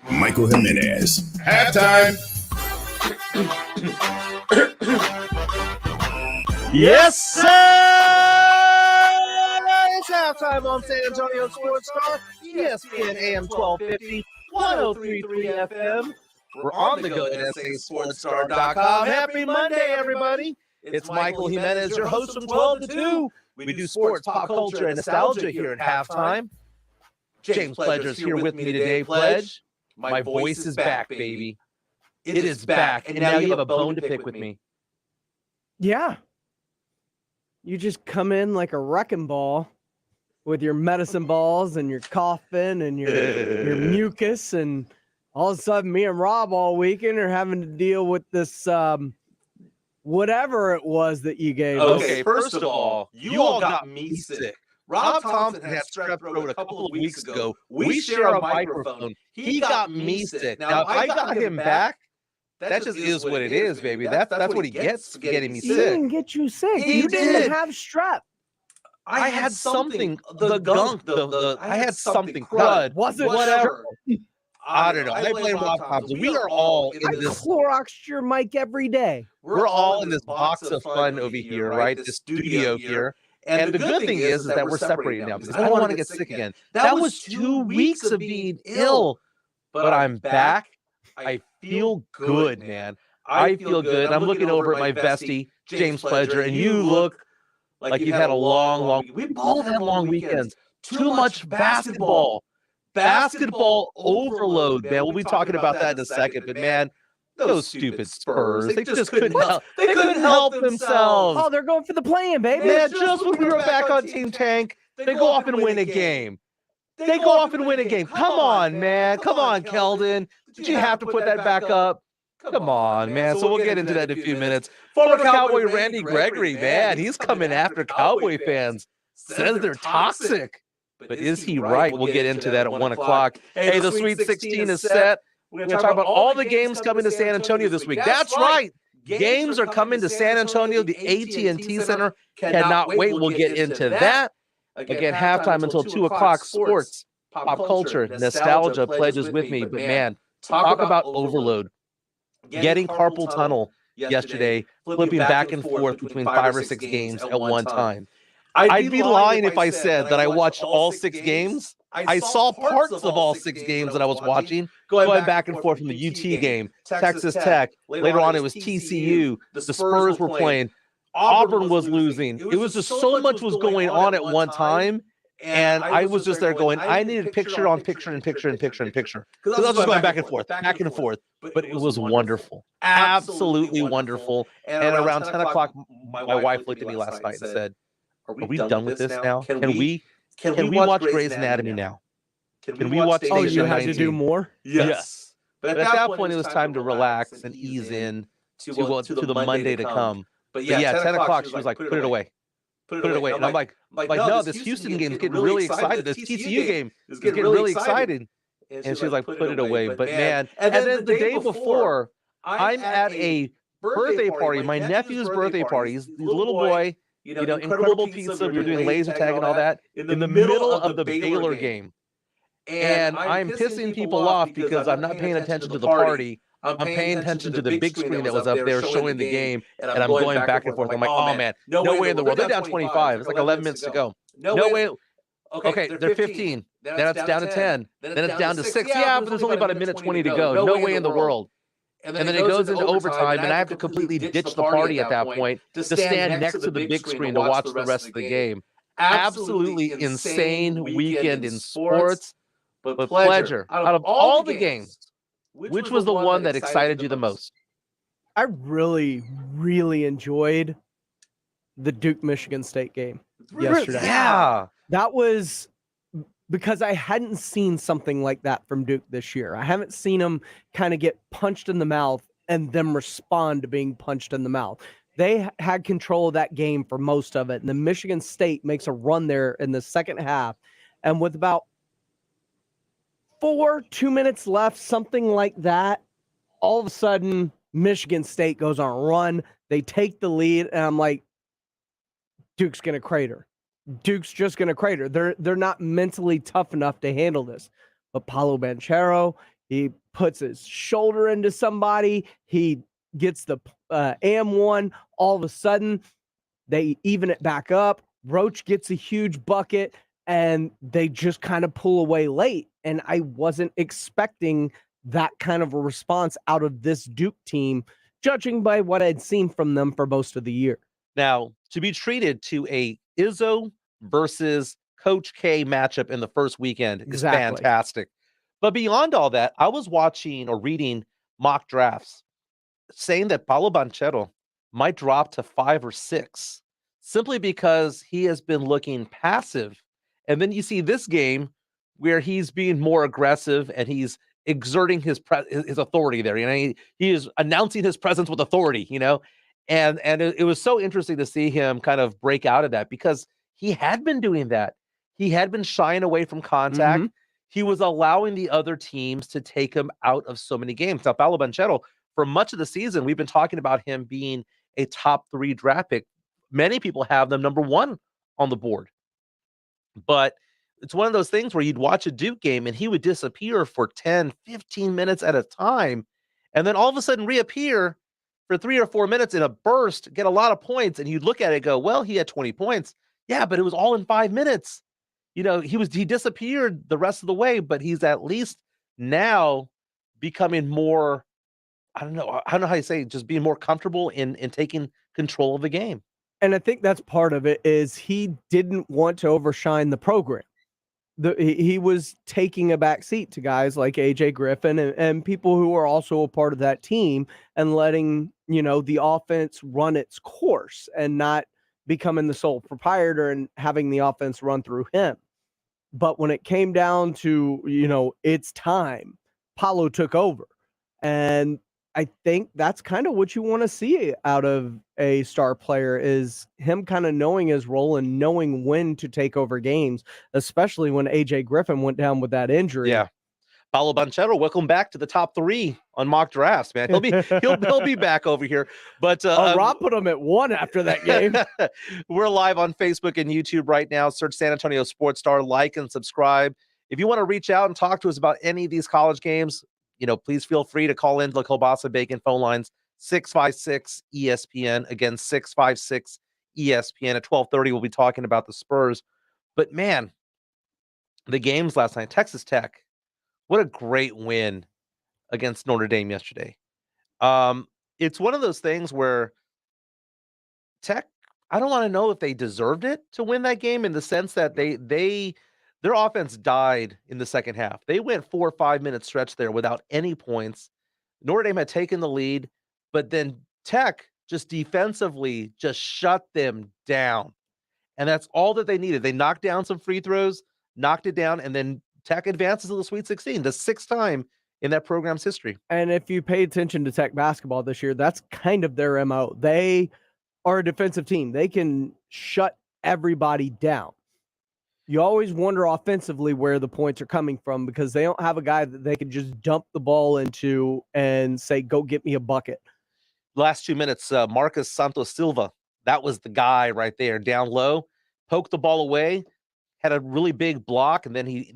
Michael Jimenez. Halftime. Yes, sir! It's halftime on San Antonio Sports Star, ESPN AM 1250, 1033 FM. We're on the go at SASportsStar.com. Happy Monday, everybody. It's Michael Jimenez, your host from 12 to 2. We do sports, pop culture, and nostalgia here at halftime. James Pledger's here with me today, Pledge. My voice is back, baby. It is back, and now you have a bone to pick with me. Yeah. You just come in like a wrecking ball with your medicine balls and your coughing and your mucus, and all of a sudden me and Rob all weekend are having to deal with this whatever it was that you gave us. Okay, first of all, you all got me sick. Rob Thompson had strep throat a couple of weeks ago. We share a microphone. He got me sick. Now, if I got him back, that just is what it is, baby. That's what he gets for getting me sick. He didn't get you sick. You didn't have strep. I had something, the gunk, I had something, crud, was it whatever. I don't know. I blame Rob Thompson. We are all in this. Cloroxed your mic every day. We're all in this box of fun over here, right? This studio here. And the good thing is that we're separated now because I don't want to get sick again. That was 2 weeks of being ill, but I'm back. I feel good, man. I feel good. I'm looking over at my bestie, James Pledger, and you look like you've had a long week. We both had long weekends. Too much basketball. Basketball overload, man. We'll be talking about that in a second, but man, those stupid Spurs, they just couldn't help. They couldn't help themselves. Oh, they're going for the play-in, baby. Man, just when we were back on Team Tank, they go off and win a game. They go off and win a game. Come on, man. Come on, Keldon. Did you have to put that back up? Come on, man. So we'll get into that in a few minutes. Former Cowboy Randy Gregory, man, he's coming after Cowboy fans. Says they're toxic. But is he right? We'll get into that at 1 o'clock. Hey, the Sweet 16 is set. We're going to talk about all the games coming to San Antonio this week. That's right. Games are coming to San Antonio. The AT&T Center cannot wait. We'll get into that. Again, halftime until 2 o'clock. Sports, pop culture, nostalgia pledges with me. But man, talk about overload. Getting carpal tunnel yesterday, flipping back and forth between 5 or 6 games at one time. I'd be lying if I said that I watched all 6 games. I saw parts of all 6 games that I was watching, going back and forth from the UT game, Texas Tech. Later on, it was TCU. The Spurs were playing. Auburn was losing. It was just so much was going on at one time. And I was just there going, I needed picture on picture and picture and picture and picture. Because I was just going back and forth. But it was wonderful. Absolutely wonderful. And around 10 o'clock, my wife looked at me last night and said, are we done with this now? Can we watch Grey's Anatomy now? Can we watch Station 19? You had to do more? Yes. But at that point, it was time to relax and ease in to the Monday to come. But yeah, 10 o'clock, she was like, put it away. Put it away. And I'm like, no, this Houston game is getting really excited. This TCU game is getting really excited. And she's like, put it away. But man, and then the day before, I'm at a birthday party, my nephew's birthday party. He's a little boy. Incredible pizza. We were doing laser tag and all that in the middle of the Baylor game. And I'm pissing people off because I'm not paying attention to the party. I'm paying attention to the big screen that was up there showing the game. And I'm going back and forth. I'm like, oh, man, no way in the world. They're down 25. It's like 11 minutes to go. No way. Okay, they're 15. Then it's down to 10. Then it's down to 6. Yeah, but there's only about a minute 20 to go. No way in the world. And then it goes into overtime, and I have to completely ditch the party at that point to stand next to the big screen to watch the rest of the game. Absolutely insane weekend in sports. But Pledger, out of all the games, which was the one that excited you the most? I really, really enjoyed the Duke-Michigan State game yesterday. Yeah. That was because I hadn't seen something like that from Duke this year. I haven't seen them kind of get punched in the mouth and then respond to being punched in the mouth. They had control of that game for most of it. And then Michigan State makes a run there in the second half. And with about 2 minutes left, something like that, all of a sudden, Michigan State goes on a run. They take the lead, and I'm like, Duke's going to crater. Duke's just going to crater. They're not mentally tough enough to handle this. But Paulo Banchero, he puts his shoulder into somebody. He gets the AM1. All of a sudden, they even it back up. Roach gets a huge bucket, and they just kind of pull away late. And I wasn't expecting that kind of a response out of this Duke team, judging by what I'd seen from them for most of the year. Now, to be treated to a Izzo versus Coach K matchup in the first weekend is fantastic. But beyond all that, I was watching or reading mock drafts saying that Paulo Banchero might drop to 5 or 6 simply because he has been looking passive. And then you see this game where he's being more aggressive and he's exerting his authority there. He is announcing his presence with authority, and it was so interesting to see him kind of break out of that because he had been doing that. He had been shying away from contact. He was allowing the other teams to take him out of so many games. Now, Paulo Banchero, for much of the season, we've been talking about him being a top 3 draft pick. Many people have them number 1 on the board. But it's one of those things where you'd watch a Duke game and he would disappear for 10, 15 minutes at a time, and then all of a sudden reappear for 3 or 4 minutes in a burst, get a lot of points, and you'd look at it and go, well, he had 20 points. Yeah, but it was all in 5 minutes. He disappeared the rest of the way, but he's at least now becoming more, I don't know how you say, just being more comfortable in taking control of the game. And I think that's part of it is he didn't want to overshine the program. He was taking a back seat to guys like AJ Griffin and people who are also a part of that team and letting, the offense run its course and not becoming the sole proprietor and having the offense run through him. But when it came down to, it's time, Paulo took over. And I think that's kind of what you want to see out of a star player is him kind of knowing his role and knowing when to take over games, especially when AJ Griffin went down with that injury. Yeah. Paulo Banchero, welcome back to the top 3 on mock drafts, man. He'll be back over here. But Rob put him at 1 after that game. We're live on Facebook and YouTube right now. Search San Antonio Sports Star, like and subscribe. If you want to reach out and talk to us about any of these college games, please feel free to call into the Kielbasa Bacon phone lines, 656 ESPN. Again, 656 ESPN. At 12:30, we'll be talking about the Spurs. But man, the games last night, Texas Tech, what a great win against Notre Dame yesterday. It's one of those things where Tech, I don't want to know if they deserved it to win that game in the sense that their offense died in the second half. They went 4 or 5 minute stretch there without any points. Notre Dame had taken the lead, but then Tech just defensively just shut them down. And that's all that they needed. They knocked down some free throws, knocked it down, and then Tech advances to the Sweet 16, the 6th time in that program's history. And if you pay attention to Tech basketball this year, that's kind of their MO. They are a defensive team. They can shut everybody down. You always wonder offensively where the points are coming from because they don't have a guy that they can just dump the ball into and say, go get me a bucket. Last 2 minutes, Marcus Santos Silva, that was the guy right there, down low, poked the ball away, had a really big block, and then he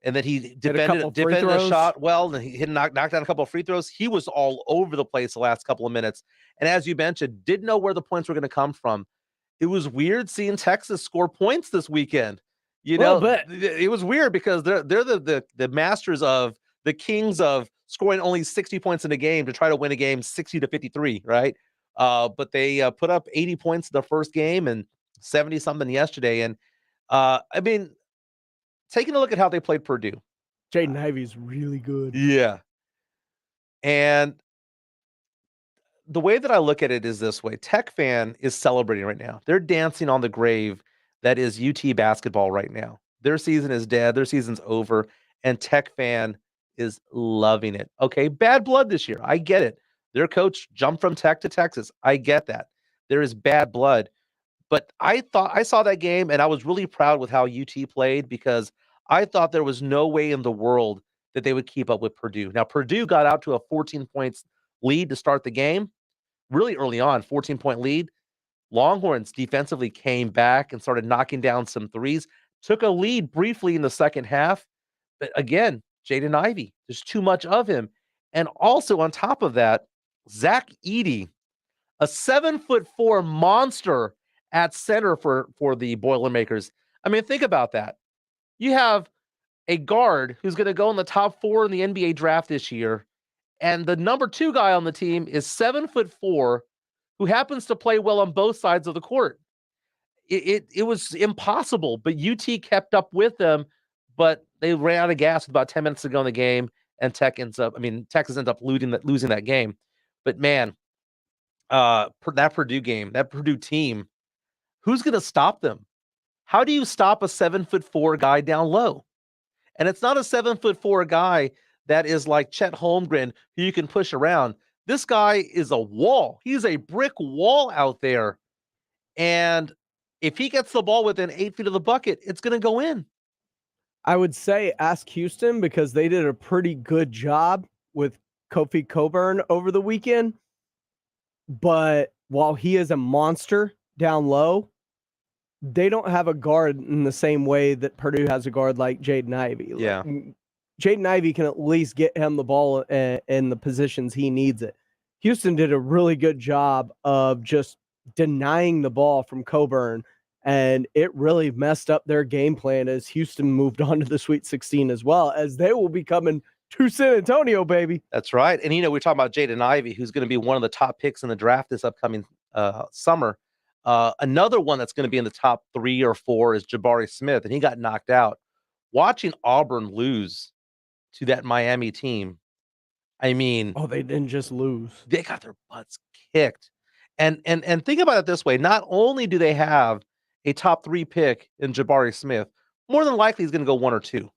defended the shot well, and he knocked down a couple of free throws. He was all over the place the last couple of minutes. And as you mentioned, didn't know where the points were going to come from. It was weird seeing Texas score points this weekend. It was weird because they're the masters of the kings of scoring only 60 points in a game to try to win a game 60-53, right? But they put up 80 points in the first game and 70 something yesterday. And taking a look at how they played Purdue, Jaden Ivey's really good. Yeah. And the way that I look at it is this way. Tech fan is celebrating right now. They're dancing on the grave that is UT basketball right now. Their season is dead. Their season's over. And Tech fan is loving it. Okay, bad blood this year. I get it. Their coach jumped from Tech to Texas. I get that. There is bad blood. But I saw that game, and I was really proud with how UT played because I thought there was no way in the world that they would keep up with Purdue. Now, Purdue got out to a 14 points lead to start the game. Really early on, 14-point lead. Longhorns defensively came back and started knocking down some threes. Took a lead briefly in the second half, But again, Jaden Ivey, there's too much of him. And also on top of that, Zach Edey, a 7'4" monster at center for the Boilermakers. I mean, think about that. You have a guard who's going to go in the top 4 in the NBA draft this year, and the number 2 guy on the team is 7'4", who happens to play well on both sides of the court. It was impossible, but UT kept up with them, but they ran out of gas with about 10 minutes to go in the game, and Texas ends up losing that game. But man, that Purdue game, that Purdue team, who's going to stop them? How do you stop a 7'4" guy down low? And it's not a 7'4" guy that is like Chet Holmgren, who you can push around. This guy is a wall. He's a brick wall out there. And if he gets the ball within 8 feet of the bucket, it's going to go in. I would say ask Houston, because they did a pretty good job with Kofi Coburn over the weekend. But while he is a monster down low, they don't have a guard in the same way that Purdue has a guard like Jaden Ivey. Yeah. Jaden Ivey can at least get him the ball in the positions he needs it. Houston did a really good job of just denying the ball from Coburn, and it really messed up their game plan as Houston moved on to the Sweet 16 as well, as they will be coming to San Antonio, baby. That's right. And, we're talking about Jaden Ivey, who's going to be one of the top picks in the draft this upcoming summer. Another one that's going to be in the top 3 or 4 is Jabari Smith, and he got knocked out. Watching Auburn lose to that Miami team, I mean... Oh, they didn't just lose. They got their butts kicked. And think about it this way. Not only do they have a top 3 pick in Jabari Smith, more than likely he's going to go 1 or 2.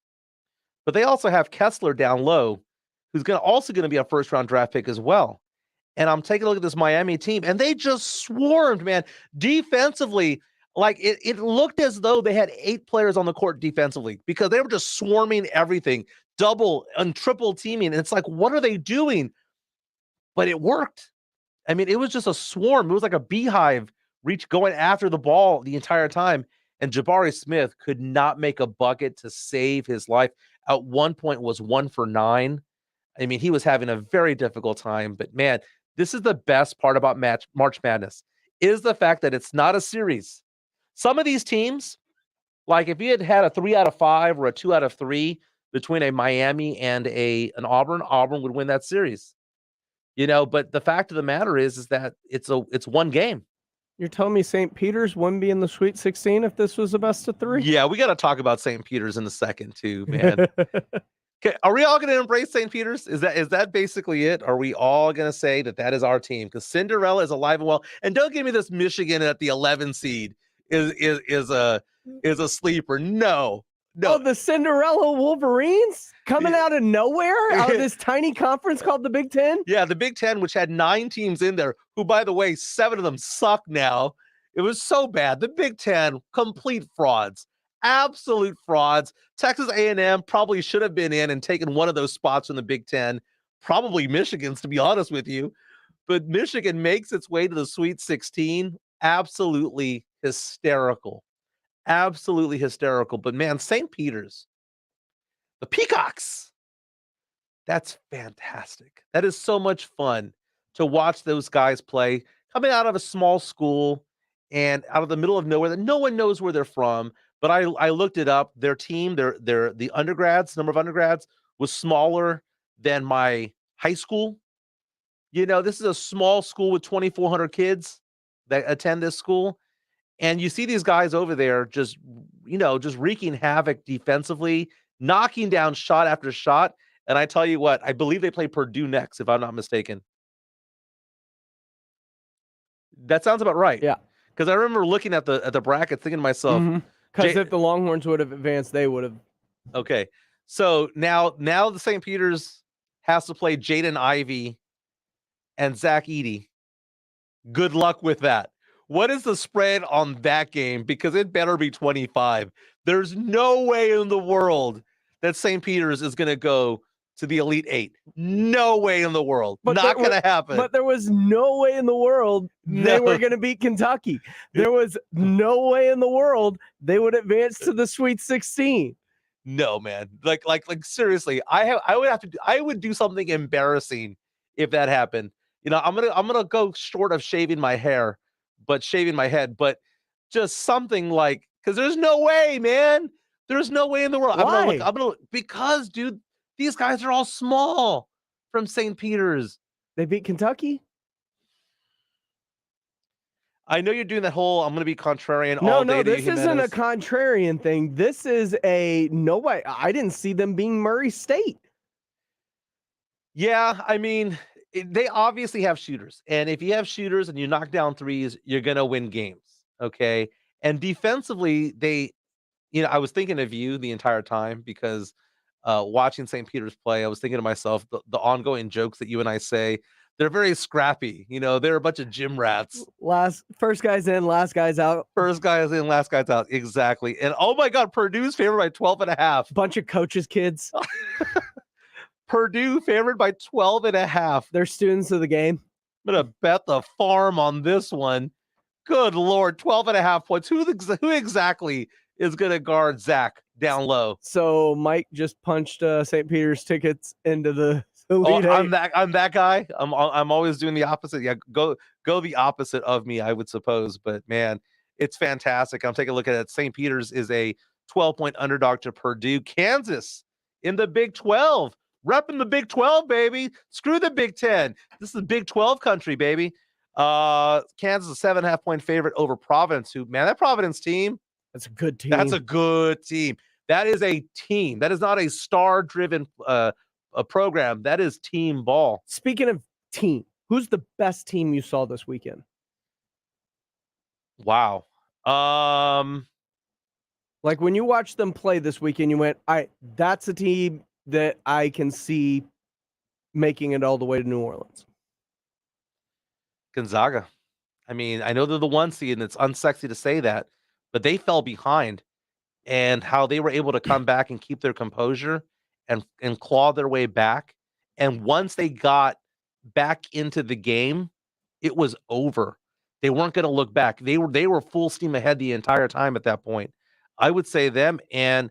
But they also have Kessler down low, who's also going to be a first-round draft pick as well. And I'm taking a look at this Miami team, and they just swarmed, man. Defensively, like it looked as though they had 8 players on the court defensively, because they were just swarming everything, double and triple teaming. And it's like, what are they doing? But it worked. I mean, it was just a swarm. It was like a beehive going after the ball the entire time. And Jabari Smith could not make a bucket to save his life. At one point was 1 for 9. I mean, he was having a very difficult time. But man, this is the best part about March Madness, is the fact that it's not a series. Some of these teams, like if you had a 3 out of 5 or a 2 out of 3 between a Miami and an Auburn would win that series. But the fact of the matter is that it's one game. You're telling me St. Peter's wouldn't be in the Sweet 16 if this was a best of 3? Yeah, we got to talk about St. Peter's in a second too, man. Okay, are we all going to embrace St. Peter's? Is that basically it? Are we all going to say that is our team? Because Cinderella is alive and well. And don't give me this Michigan at the 11 seed is a sleeper. No. Oh, the Cinderella Wolverines coming out of nowhere, out of this tiny conference called the Big Ten? Yeah, the Big Ten, which had 9 teams in there, who, by the way, 7 of them suck now. It was so bad. The Big Ten, complete frauds. Absolute frauds. Texas A&M probably should have been in and taken one of those spots in the Big Ten. Probably Michigan's, to be honest with you. But Michigan makes its way to the Sweet 16. Absolutely hysterical. Absolutely hysterical. But man, St. Peter's, the Peacocks, that's fantastic. That is so much fun to watch those guys play, coming out of a small school and out of the middle of nowhere that no one knows where they're from. But I looked it up. Their team, the undergrads, number of undergrads was smaller than my high school. This is a small school with 2,400 kids that attend this school. And you see these guys over there just wreaking havoc defensively, knocking down shot after shot. And I tell you what, I believe they play Purdue next, if I'm not mistaken. That sounds about right. Yeah. Because I remember looking at the bracket, thinking to myself, because if the Longhorns would have advanced, they would have. Okay. So now the St. Peter's has to play Jaden Ivey and Zach Edey. Good luck with that. What is the spread on that game? Because it better be 25. There's no way in the world that St. Peter's is going to go to the Elite 8. No way in the world. Not going to happen. But there was no way in the world they were going to beat Kentucky. There was no way in the world they would advance to the Sweet 16. No, man. Like seriously, I would do something embarrassing if that happened. I'm gonna go short of shaving my hair, but shaving my head, but just something like, because there's no way, man. There's no way in the world. Why? Because, dude, these guys are all small from St. Peter's. They beat Kentucky? I know you're doing that whole I'm going to be contrarian No, all day. no, this isn't a contrarian thing. This is nobody. I didn't see them being Murray State. Yeah, I mean, they obviously have shooters. And if you have shooters and you knock down threes, you're going to win games. Okay. And defensively, I was thinking of you the entire time because watching St. Peter's play, I was thinking to myself, the ongoing jokes that you and I say, they're very scrappy. They're a bunch of gym rats. First guy's in, last guy's out. First guy's in, last guy's out. Exactly. And oh my God, Purdue's favored by 12.5. Bunch of coaches' kids. Purdue favored by 12.5. They're students of the game. I'm going to bet the farm on this one. Good Lord, 12.5 points. Who exactly is going to guard Zach down low? So Mike just punched St. Peter's tickets into the Elite Eight. I'm that guy. I'm always doing the opposite. Yeah, go the opposite of me, I would suppose. But man, it's fantastic. I'm taking a look at it. St. Peter's is a 12-point underdog to Purdue. Kansas in the Big 12. Repping the Big 12, baby. Screw the Big 10. This is Big 12 country, baby. Kansas is a 7.5-point favorite over Providence. That Providence team. That's a good team. That's a good team. That is a team. That is not a star-driven a program. That is team ball. Speaking of team, who's the best team you saw this weekend? Wow. Like when you watched them play this weekend, you went, that's a team that I can see making it all the way to New Orleans. Gonzaga. I mean, I know they're the 1 seed, and it's unsexy to say that, but they fell behind, and how they were able to come back and keep their composure and claw their way back. And once they got back into the game, it was over. They weren't going to look back. They were full steam ahead the entire time at that point. I would say them. And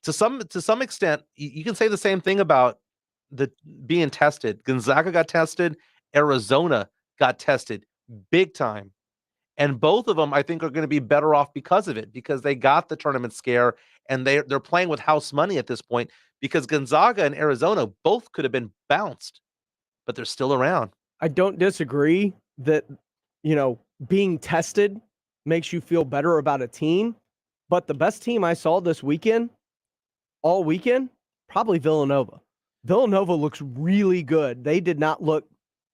to some extent, you can say the same thing about the being tested. Gonzaga got tested. Arizona got tested big time. And both of them, I think, are going to be better off because of it, because they got the tournament scare and they're playing with house money at this point, because Gonzaga and Arizona both could have been bounced, but they're still around. I don't disagree that, being tested makes you feel better about a team, but the best team I saw this weekend, all weekend, probably Villanova. Villanova looks really good. They did not look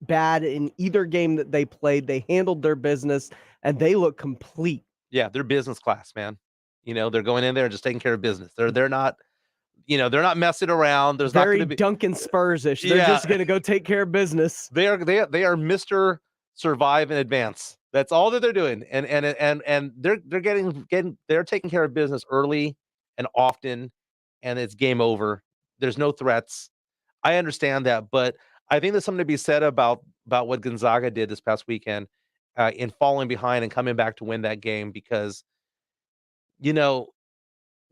bad in either game that they played. They handled their business and they look complete. Yeah, they're business class, man. They're going in there and just taking care of business. They're not, they're not messing around. There's very not going to be Duncan Spurs-ish. They're just going to go take care of business. They are Mr. Survive and advance. That's all that they're doing. And they're taking care of business early and often, and it's game over. There's no threats. I understand that, but I think there's something to be said about what Gonzaga did this past weekend in falling behind and coming back to win that game, because,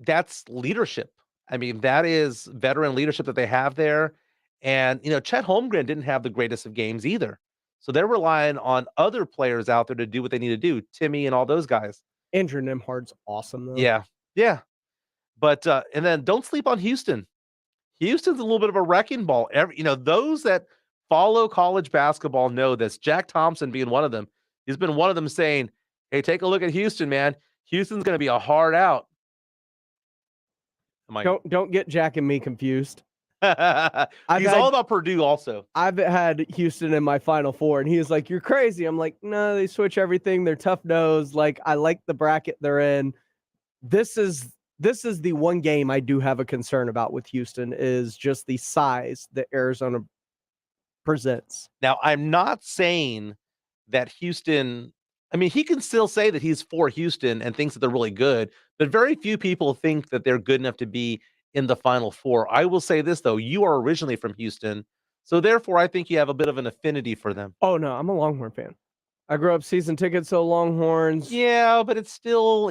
that's leadership. I mean, that is veteran leadership that they have there. And, Chet Holmgren didn't have the greatest of games either. So they're relying on other players out there to do what they need to do. Timmy and all those guys. Andrew Nembhard's awesome, though. Yeah. Yeah. But, and then don't sleep on Houston. Houston's a little bit of a wrecking ball. Those that follow college basketball know this. Jack Thompson being one of them. He's been one of them saying, hey, take a look at Houston, man. Houston's going to be a hard out. Don't get Jack and me confused. He's all about Purdue also. I've had Houston in my Final Four, and he was like, you're crazy. I'm like, no, they switch everything. They're tough nose. Like, I like the bracket they're in. This is the one game I do have a concern about with Houston, is just the size that Arizona presents. Now, I'm not saying that Houston, I mean, he can still say that he's for Houston and thinks that they're really good, but very few people think that they're good enough to be in the Final Four. I will say this, though. You are originally from Houston, so therefore I think you have a bit of an affinity for them. Oh, no, I'm a Longhorn fan. I grew up season tickets to Longhorns. Yeah, but it's still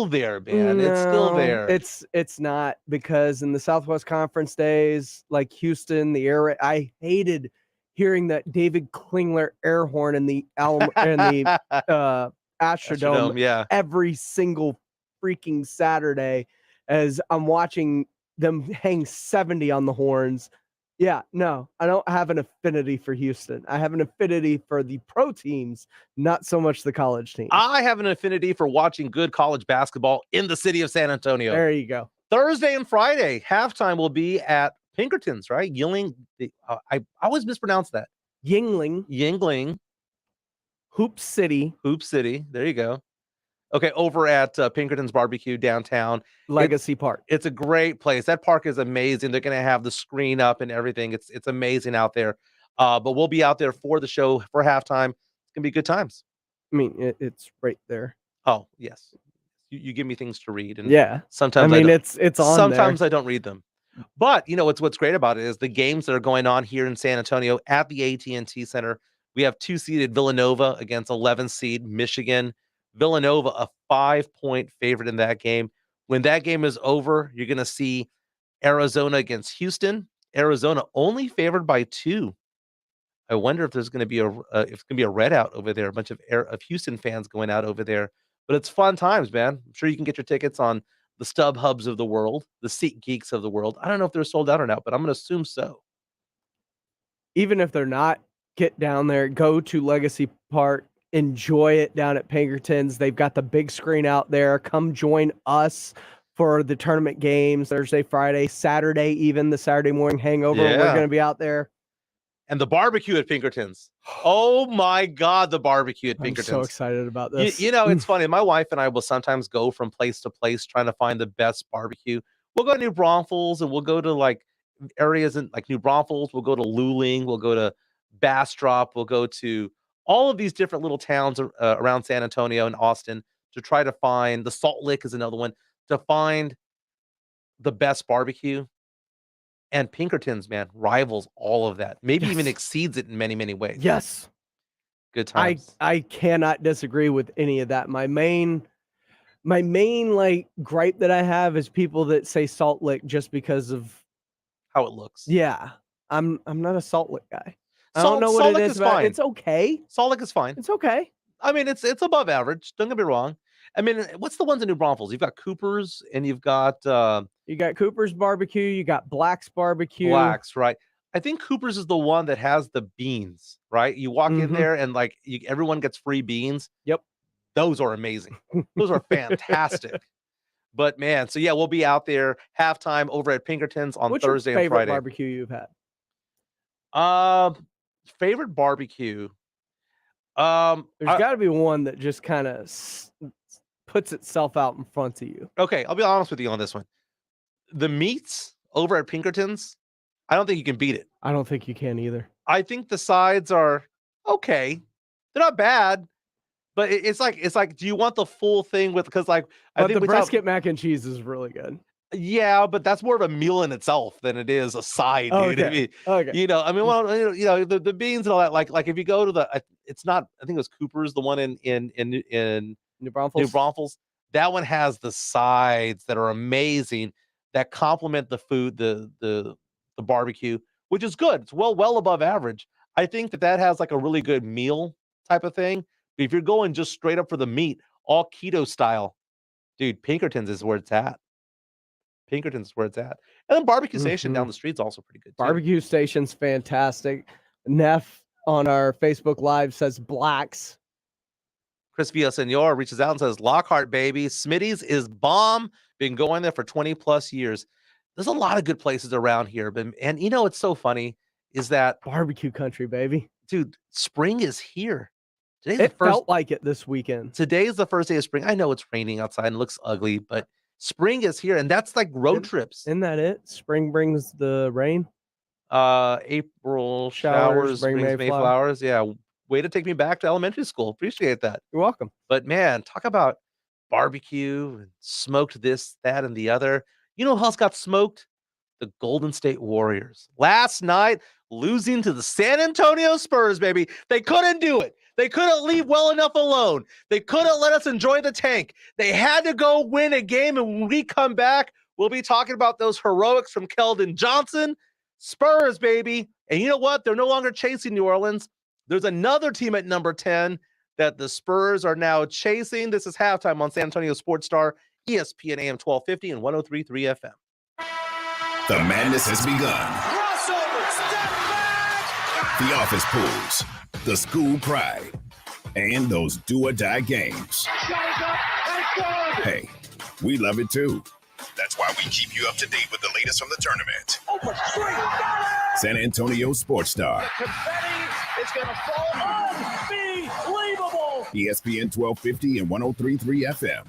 there, man. It's still No, there. It's not, because in the Southwest Conference days, like Houston, the air, I hated hearing that David Klingler air horn in the Astrodome Astrodome, yeah. every single freaking Saturday as I'm watching them hang 70 on the horns. Yeah, no, I don't have an affinity for Houston. I have an affinity for the pro teams, not so much the college teams. I have an affinity for watching good college basketball in the city of San Antonio. There you go. Thursday and Friday, halftime will be at Pinkerton's, right? Yingling. I always mispronounce that. Yingling. Hoop City. There you go. Okay, over at Pinkerton's Barbecue downtown. Legacy Park. It's a great place. That park is amazing. They're going to have the screen up and everything. It's amazing out there. But we'll be out there for the show for halftime. It's going to be good times. I mean, it's right there. Oh, yes. You give me things to read. And yeah. Sometimes I mean, it's on sometimes there. I don't read them. But, what's great about it is the games that are going on here in San Antonio at the AT&T Center. We have 2-seeded Villanova against 11-seed Michigan. Villanova, a 5-point favorite in that game. When that game is over, you're going to see Arizona against Houston. Arizona only favored by 2. I wonder if there's going to be a red out over there. A bunch of Houston fans going out over there. But it's fun times, man. I'm sure you can get your tickets on the Stub Hubs of the world, the Seat Geeks of the world. I don't know if they're sold out or not, but I'm going to assume so. Even if they're not, get down there, go to Legacy Park, enjoy it down at Pinkerton's. They've got the big screen out there. Come join us for the tournament games Thursday, Friday, Saturday, even the Saturday morning hangover. Yeah. We're going to be out there. And the barbecue at Pinkerton's. Oh my God, the barbecue at Pinkerton's. I'm so excited about this. It's funny. My wife and I will sometimes go from place to place trying to find the best barbecue. We'll go to New Braunfels and we'll go to like areas in like New Braunfels. We'll go to Luling. We'll go to Bastrop. We'll go to all of these different little towns around San Antonio and Austin to try to find. The Salt Lick is another one, to find the best barbecue. And Pinkerton's, man, rivals all of that. Maybe even exceeds it in many, many ways. Yes. Good times. I cannot disagree with any of that. My main like gripe that I have is people that say Salt Lick just because of how it looks. Yeah. I'm not a Salt Lick guy. I don't know what it is about. It's okay. Salt Lick is fine. It's okay. I mean, it's above average. Don't get me wrong. I mean, what's the ones in New Braunfels? You've got Cooper's and you've got you got Cooper's barbecue, you got Black's barbecue. Black's, right? I think Cooper's is the one that has the beans, right? You walk in there and like everyone gets free beans. Yep. Those are amazing. Those are fantastic. But man, so yeah, we'll be out there halftime over at Pinkerton's on Thursday and Friday. What's your favorite barbecue you've had? Favorite barbecue. There's got to be one that just kind of puts itself out in front of you. Okay, I'll be honest with you on this one. The meats over at Pinkerton's, I don't think you can beat it. I don't think you can either. I think the sides are okay. They're not bad, but it's like, do you want the full thing with? Because like, I think the brisket mac and cheese is really good. Yeah, but that's more of a meal in itself than it is a side, dude. Okay. I mean, okay. Well, the beans and all that. Like if you go to it's not. I think it was Cooper's, the one in New Braunfels. That one has the sides that are amazing, that complement the food, the barbecue, which is good. It's well above average. I think that has like a really good meal type of thing. But if you're going just straight up for the meat, all keto style, dude, Pinkerton's is where it's at. Pinkerton's where it's at. And then Barbecue Station down the street is also pretty good too. Barbecue Station's fantastic. Neff on our Facebook Live says Black's. Chris Villasenor reaches out and says, Lockhart, baby. Smitty's is bomb. Been going there for 20 plus years. There's a lot of good places around here. And it's so funny is that barbecue country, baby. Dude, spring is here. Felt like it this weekend. Today is the first day of spring. I know it's raining outside and looks ugly, but spring is here. And that's like road trips. Isn't that it? Spring brings the rain. April showers brings May flowers. Yeah. Way to take me back to elementary school. Appreciate that. You're welcome. But man, talk about barbecue and smoked this, that, and the other. You know who else got smoked? The Golden State Warriors. Last night, losing to the San Antonio Spurs, baby. They couldn't do it. They couldn't leave well enough alone. They couldn't let us enjoy the tank. They had to go win a game, and when we come back, we'll be talking about those heroics from Kelvin Johnson. Spurs, baby. And you know what? They're no longer chasing New Orleans. There's another team at number 10 that the Spurs are now chasing. This is Halftime on San Antonio Sports Star, ESPN AM 1250 and 103.3 FM. The madness has begun. Crossover, step back. The office pools, the school pride, and those do-or-die games. Hey, we love it too. That's why we keep you up to date with the latest from the tournament. San Antonio Sports Star. The confetti is going to fall. Unbelievable. ESPN 1250 and 103.3 FM.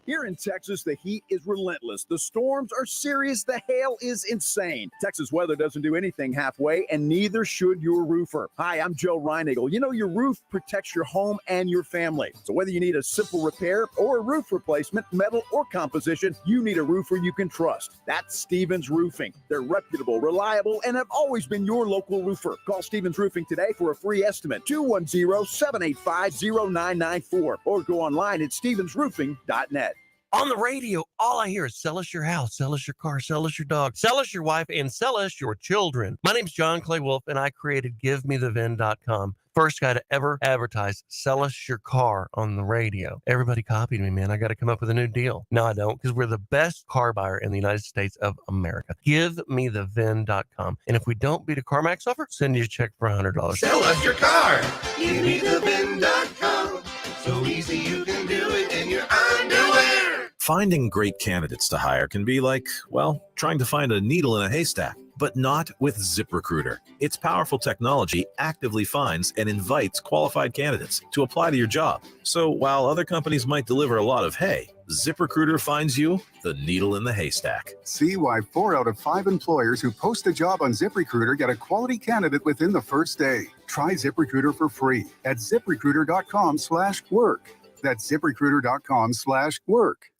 Here in Texas, the heat is relentless. The storms are serious. The hail is insane. Texas weather doesn't do anything halfway, and neither should your roofer. Hi, I'm Joe Reinigle. You know, your roof protects your home and your family. So whether you need a simple repair or a roof replacement, metal or composition, you need a roofer you can trust. That's Stevens Roofing. They're reputable, reliable, and have always been your local roofer. Call Stevens Roofing today for a free estimate, 210-785-0994, or go online at stevensroofing.net. On the radio, all I hear is sell us your house, sell us your car, sell us your dog, sell us your wife, and sell us your children. My name's John Clay Wolf, and I created GiveMeTheVin.com. First guy to ever advertise sell us your car on the radio. Everybody copied me, man. I got to come up with a new deal. No, I don't, because we're the best car buyer in the United States of America. GiveMeTheVin.com. And if we don't beat a CarMax offer, send you a check for $100. Sell us your car. GiveMeTheVin.com. So easy you can do it in your underwear. Finding great candidates to hire can be like, well, trying to find a needle in a haystack, but not with ZipRecruiter. Its powerful technology actively finds and invites qualified candidates to apply to your job. So while other companies might deliver a lot of hay, ZipRecruiter finds you the needle in the haystack. See why 4 out of 5 employers who post a job on ZipRecruiter get a quality candidate within the first day. Try ZipRecruiter for free at ZipRecruiter.com/work. That's ZipRecruiter.com/work.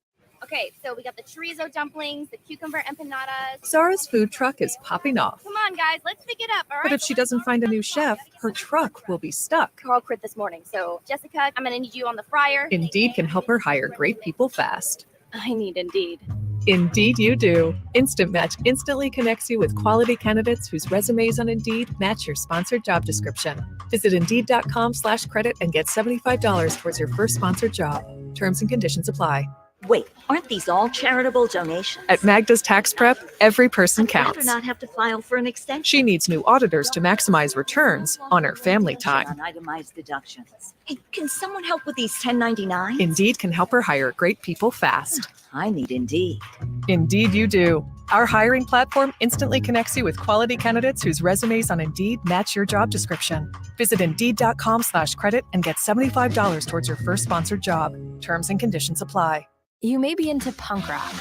Okay, so we got the chorizo dumplings, the cucumber empanadas. Zara's food truck is popping off. Come on, guys, let's pick it up, all right? But if she doesn't find a new chef, her truck will be stuck. Carl quit this morning, so Jessica, I'm gonna need you on the fryer. Indeed can help her hire great people fast. I need Indeed. Indeed you do. Instant Match instantly connects you with quality candidates whose resumes on Indeed match your sponsored job description. Visit Indeed.com/credit and get $75 towards your first sponsored job. Terms and conditions apply. Wait, aren't these all charitable donations? At Magda's Tax Prep, every person counts. I'd rather not have to file for an extension. She needs new auditors to maximize returns on her family time. On itemized deductions. Hey, can someone help with these 1099s? Indeed can help her hire great people fast. I need Indeed. Indeed you do. Our hiring platform instantly connects you with quality candidates whose resumes on Indeed match your job description. Visit Indeed.com/credit and get $75 towards your first sponsored job. Terms and conditions apply. You may be into punk rock,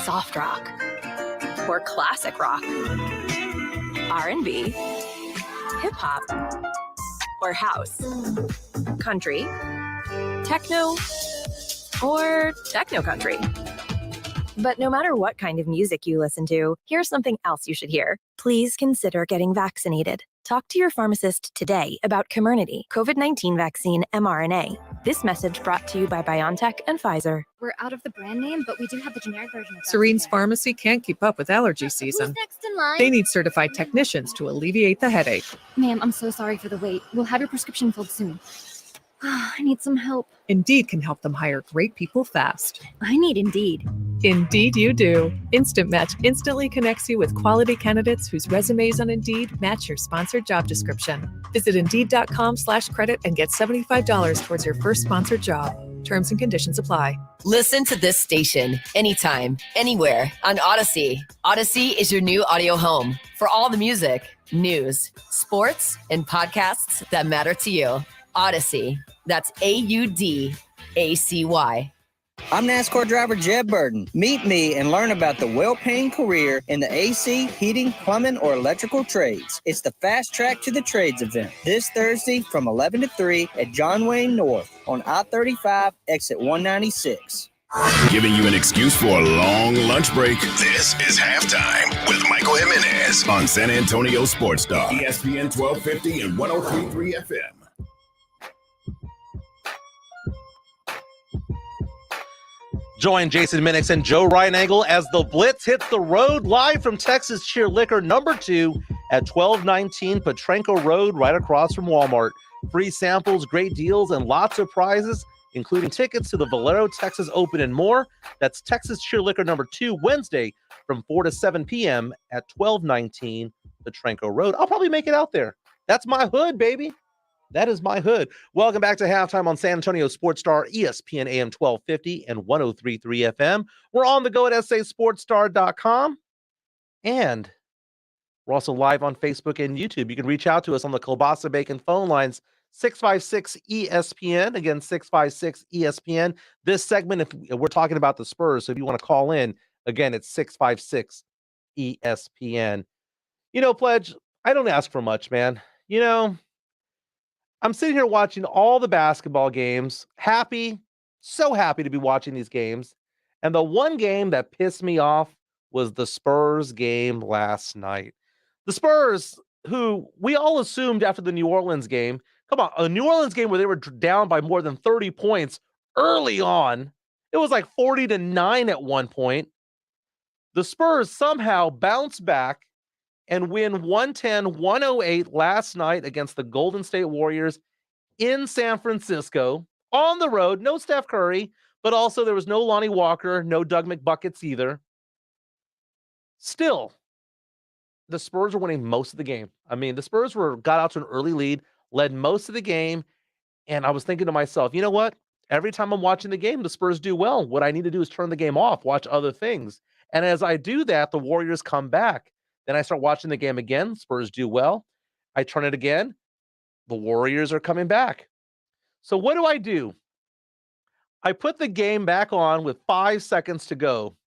soft rock, or classic rock, R&B, hip-hop, or house, country, techno, or techno country. But no matter what kind of music you listen to, here's something else you should hear. Please consider getting vaccinated. Talk to your pharmacist today about Comirnaty, COVID-19 vaccine mRNA. This message brought to you by BioNTech and Pfizer. We're out of the brand name, but we do have the generic version of Serene's Pharmacy can't keep up with allergy season. Who's next in line? They need certified technicians to alleviate the headache. Ma'am, I'm so sorry for the wait. We'll have your prescription filled soon. I need some help. Indeed can help them hire great people fast. I need Indeed. Indeed you do. Instant Match instantly connects you with quality candidates whose resumes on Indeed match your sponsored job description. Visit Indeed.com/credit and get $75 towards your first sponsored job. Terms and conditions apply. Listen to this station anytime, anywhere on Odyssey. Odyssey is your new audio home for all the music, news, sports, and podcasts that matter to you. Odyssey. That's AUDACY. I'm NASCAR driver Jeb Burton. Meet me and learn about the well-paying career in the AC, heating, plumbing, or electrical trades. It's the Fast Track to the Trades event this Thursday from 11 to 3 at John Wayne North on I-35 exit 196. Giving you an excuse for a long lunch break. This is Halftime with Michael Jimenez on San Antonio Sports Star, ESPN 1250 and 103.3 FM. Join Jason Minix and Joe Reinagel as the Blitz hits the road live from Texas Cheer Liquor number 2 at 1219 Petrenko Road, right across from Walmart. Free samples, great deals, and lots of prizes, including tickets to the Valero Texas Open and more. That's Texas Cheer Liquor number 2, Wednesday from 4 to 7 p.m. at 1219 Petrenko Road. I'll probably make it out there. That's my hood, baby. That is my hood. Welcome back to Halftime on San Antonio Sports Star, ESPN AM 1250 and 103.3 FM. We're on the go at sasportsstar.com. And we're also live on Facebook and YouTube. You can reach out to us on the Kielbasa Bacon phone lines, 656-ESPN. Again, 656-ESPN. This segment, if we're talking about the Spurs, so if you want to call in, again, it's 656-ESPN. You know, Pledge, I don't ask for much, man. You know, I'm sitting here watching all the basketball games, happy, so happy to be watching these games. And the one game that pissed me off was the Spurs game last night. The Spurs, who we all assumed after the New Orleans game, come on, a New Orleans game where they were down by more than 30 points early on. It was like 40-9 at one point. The Spurs somehow bounced back and win 110-108 last night against the Golden State Warriors in San Francisco on the road. No Steph Curry, but also there was no Lonnie Walker, no Doug McBuckets either. Still, the Spurs were winning most of the game. I mean, the Spurs got out to an early lead, led most of the game, and I was thinking to myself, you know what? Every time I'm watching the game, the Spurs do well. What I need to do is turn the game off, watch other things. And as I do that, the Warriors come back. Then I start watching the game again. Spurs do well. I turn it again. The Warriors are coming back. So what do? I put the game back on with 5 seconds to go.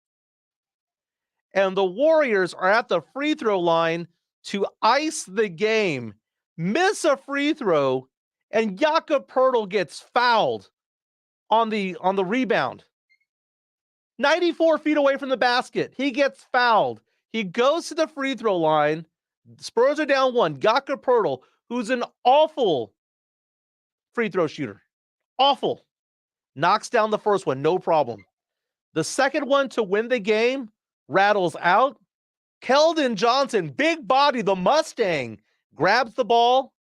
And the Warriors are at the free throw line to ice the game, miss a free throw, and Jakob Poeltl gets fouled on the rebound. 94 feet away from the basket. He gets fouled. He goes to the free throw line. Spurs are down 1. Jakob Poeltl, who's an awful free throw shooter. Awful. Knocks down the first one, no problem. The second one to win the game rattles out. Kelvin Johnson, big body, the Mustang, grabs the ball,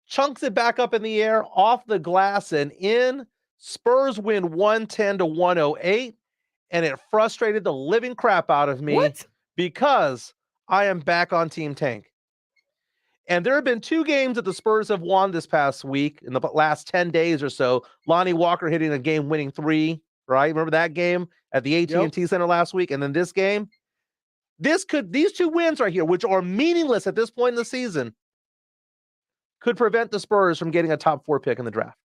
chunks it back up in the air, off the glass and in. Spurs win 110-108, and it frustrated the living crap out of me. What? Because I am back on Team Tank. And there have been 2 games that the Spurs have won this past week, in the last 10 days or so. Lonnie Walker hitting a game-winning 3, right? Remember that game at the AT&T Center last week? And then this game? These 2 wins right here, which are meaningless at this point in the season, could prevent the Spurs from getting a top 4 pick in the draft.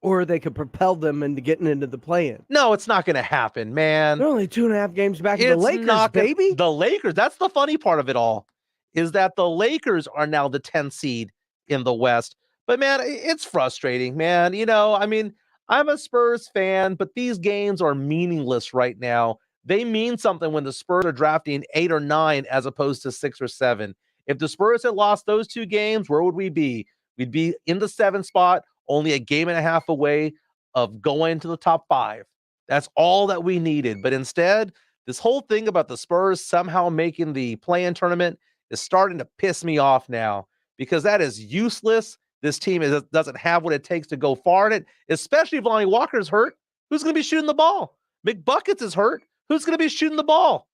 Or they could propel them into getting into the play-in. No, it's not going to happen, man. They're only 2.5 games back of the Lakers, baby. The Lakers, that's the funny part of it all, is that the Lakers are now the 10th seed in the West. But, man, it's frustrating, man. You know, I mean, I'm a Spurs fan, but these games are meaningless right now. They mean something when the Spurs are drafting 8 or 9 as opposed to 6 or 7. If the Spurs had lost those 2 games, where would we be? We'd be in the 7th spot, only a game and a half away of going to the top 5. That's all that we needed. But instead, this whole thing about the Spurs somehow making the play-in tournament is starting to piss me off now, because that is useless. This team doesn't have what it takes to go far in it, especially if Lonnie Walker's hurt. Who's going to be shooting the ball? McBuckets is hurt. Who's going to be shooting the ball?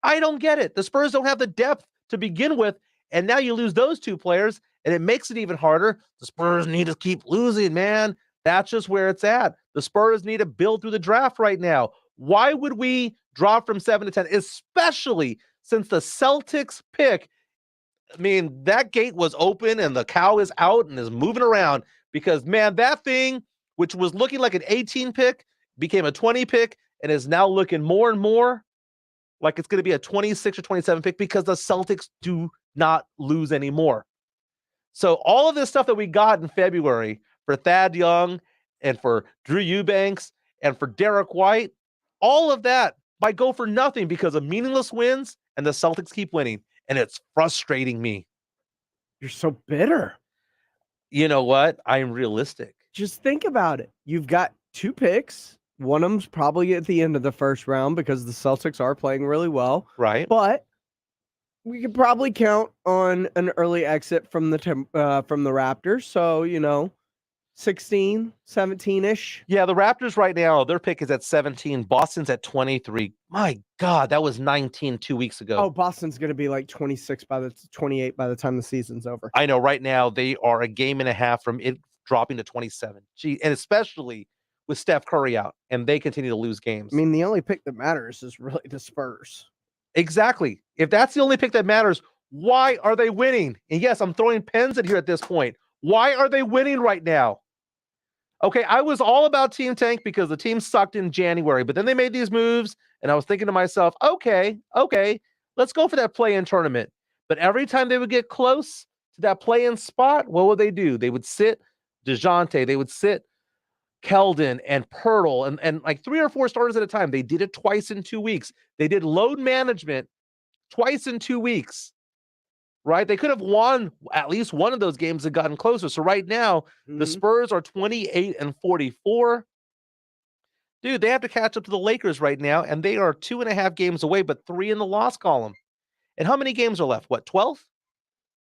I don't get it. The Spurs don't have the depth to begin with, and now you lose those 2 players, and it makes it even harder. The Spurs need to keep losing, man. That's just where it's at. The Spurs need to build through the draft right now. Why would we drop from 7 to 10, especially since the Celtics pick? I mean, that gate was open and the cow is out and is moving around because, man, that thing, which was looking like an 18 pick, became a 20 pick and is now looking more and more like it's going to be a 26 or 27 pick because the Celtics do not lose anymore. So all of this stuff that we got in February for Thad Young and for Drew Eubanks and for Derek White, all of that might go for nothing because of meaningless wins, and the Celtics keep winning, and it's frustrating me. You're so bitter. You know what? I'm realistic. Just think about it. You've got 2 picks. One of them's probably at the end of the first round because the Celtics are playing really well. Right. But we could probably count on an early exit from the Raptors. So, 16, 17-ish. Yeah, the Raptors right now, their pick is at 17. Boston's at 23. My God, that was 19 2 weeks ago. Oh, Boston's going to be like 28 by the time the season's over. I know right now they are a game and a half from it dropping to 27. Gee, and especially with Steph Curry out, and they continue to lose games. I mean, the only pick that matters is really the Spurs. Exactly. If that's the only pick that matters, why are they winning? And yes, I'm throwing pens at here at this point. Why are they winning right now? Okay, I was all about Team Tank because the team sucked in January, but then they made these moves, and I was thinking to myself, okay, let's go for that play-in tournament. But every time they would get close to that play-in spot, what would they do? They would sit DeJounte, they would sit Keldon and Pirtle and like 3 or 4 starters at a time. They did it twice in 2 weeks. They did load management twice in 2 weeks. Right? They could have won at least one of those games and gotten closer. So right now, the Spurs are 28-44. Dude, they have to catch up to the Lakers right now, and they are 2.5 games away, but 3 in the loss column. And how many games are left? What, 12?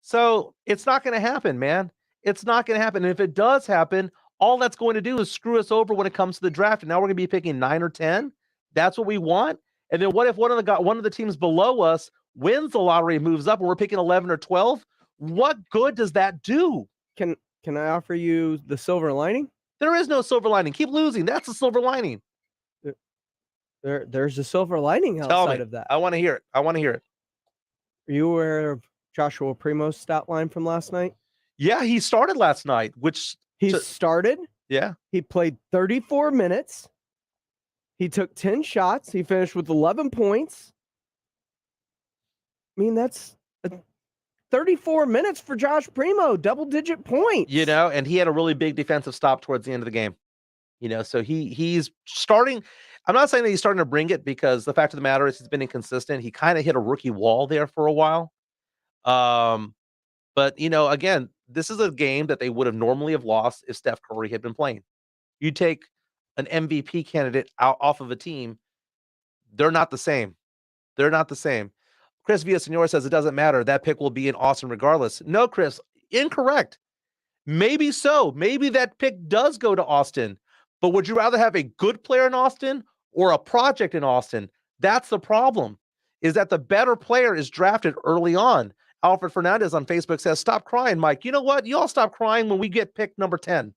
So it's not going to happen, man. It's not going to happen. And if it does happen, all that's going to do is screw us over when it comes to the draft. And now we're going to be picking 9 or 10. That's what we want. And then what if one of the teams below us wins the lottery, moves up, and we're picking 11 or 12? What good does that do? Can I offer you the silver lining? There is no silver lining. Keep losing. That's the silver lining. There's a silver lining outside of that. I want to hear it. Are you aware of Joshua Primo's stat line from last night? Yeah, he started last night, started. Yeah. He played 34 minutes. He took 10 shots. He finished with 11 points. I mean, that's 34 minutes for Josh Primo, double-digit points. And he had a really big defensive stop towards the end of the game. So he's starting. I'm not saying that he's starting to bring it because the fact of the matter is he's been inconsistent. He kind of hit a rookie wall there for a while. But, again, this is a game that they would have normally have lost if Steph Curry had been playing. You take an MVP candidate off of a team, they're not the same. Chris Villasenor says it doesn't matter. That pick will be in Austin regardless. No, Chris, incorrect. Maybe so. Maybe that pick does go to Austin. But would you rather have a good player in Austin or a project in Austin? That's the problem, is that the better player is drafted early on. Alfred Fernandez on Facebook says, stop crying, Mike. You know what? You all stop crying when we get picked number 10.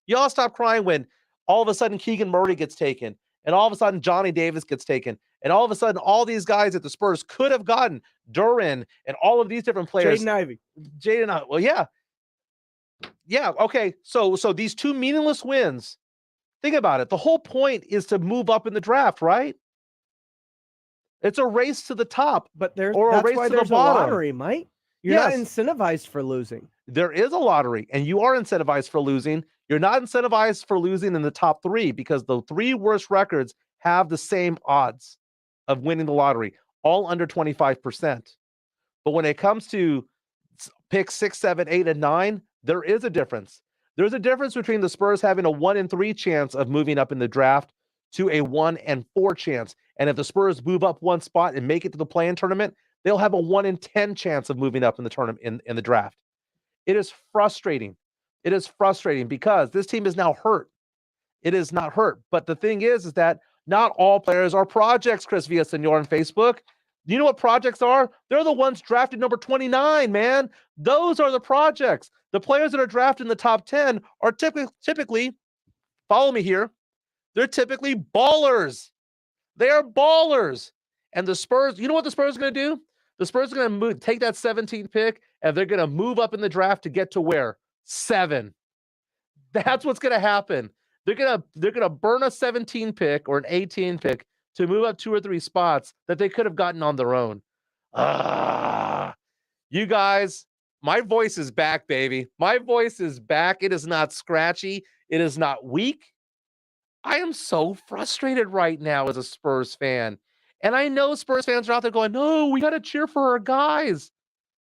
You all stop crying when all of a sudden Keegan Murray gets taken, and all of a sudden Johnny Davis gets taken, and all of a sudden all these guys that the Spurs could have gotten, Duran and all of these different players. Jaden Ivey. Well, yeah. Yeah, okay. So these 2 meaningless wins, think about it. The whole point is to move up in the draft, right? It's a race to the top, but that's a race why to there's the bottom. A lottery, Mike. You're not incentivized for losing. There is a lottery, and you are incentivized for losing. You're not incentivized for losing in the top 3 because the 3 worst records have the same odds of winning the lottery, all under 25%. But when it comes to pick 6, 7, 8, and 9, there is a difference. There's a difference between the Spurs having a 1 in 3 chance of moving up in the draft to a 1 in 4 chance. And if the Spurs move up one spot and make it to the play-in tournament, they'll have a 1 in 10 chance of moving up in the tournament in the draft. It is frustrating. It is frustrating because this team is now hurt. It is not hurt. But the thing is that not all players are projects, Chris Villasenor on Facebook. You know what projects are? They're the ones drafted number 29, man. Those are the projects. The players that are drafted in the top 10 are typically, follow me here, they're typically ballers. They are ballers. And the Spurs, you know what the Spurs are going to do? The Spurs are going to take that 17th pick, and they're going to move up in the draft to get to where? 7. That's what's going to happen. They're going to burn a 17 pick or an 18 pick to move up 2 or 3 spots that they could have gotten on their own. You guys, my voice is back, baby. My voice is back. It is not scratchy. It is not weak. I am so frustrated right now as a Spurs fan. And I know Spurs fans are out there going, no, we got to cheer for our guys.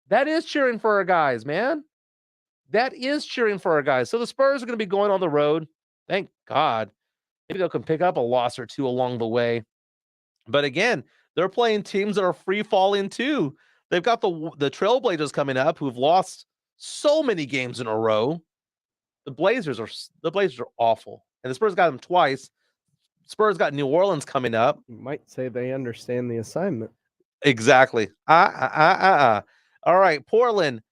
That is cheering for our guys, man. That is cheering for our guys. So the Spurs are going to be going on the road. Thank God. Maybe they can pick up a loss or two along the way. But again, they're playing teams that are free falling too. They've got the Trailblazers coming up who've lost so many games in a row. The Blazers are awful. And the Spurs got them twice. Spurs got New Orleans coming up. You might say they understand the assignment. Exactly. All right, Portland.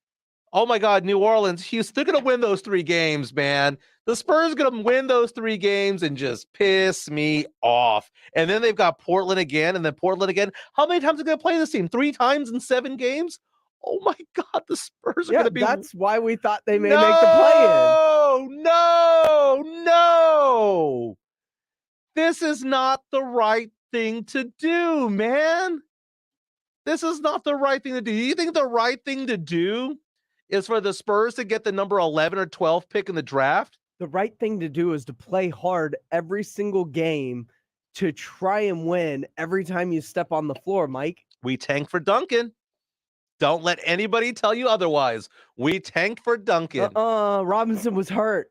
Oh my God, New Orleans, Houston, they're going to win those 3 games, man. The Spurs are going to win those 3 games and just piss me off. And then they've got Portland again and then Portland again. How many times are they going to play this team? 3 times in 7 games? Oh my God, the Spurs are going to be. That's why we thought they may make the play-in. No. This is not the right thing to do, man. This is not the right thing to do. Do you think the right thing to do is for the Spurs to get the number 11 or 12 pick in the draft? The right thing to do is to play hard every single game to try and win every time you step on the floor, Mike. We tanked for Duncan. Don't let anybody tell you otherwise. We tanked for Duncan. Robinson was hurt.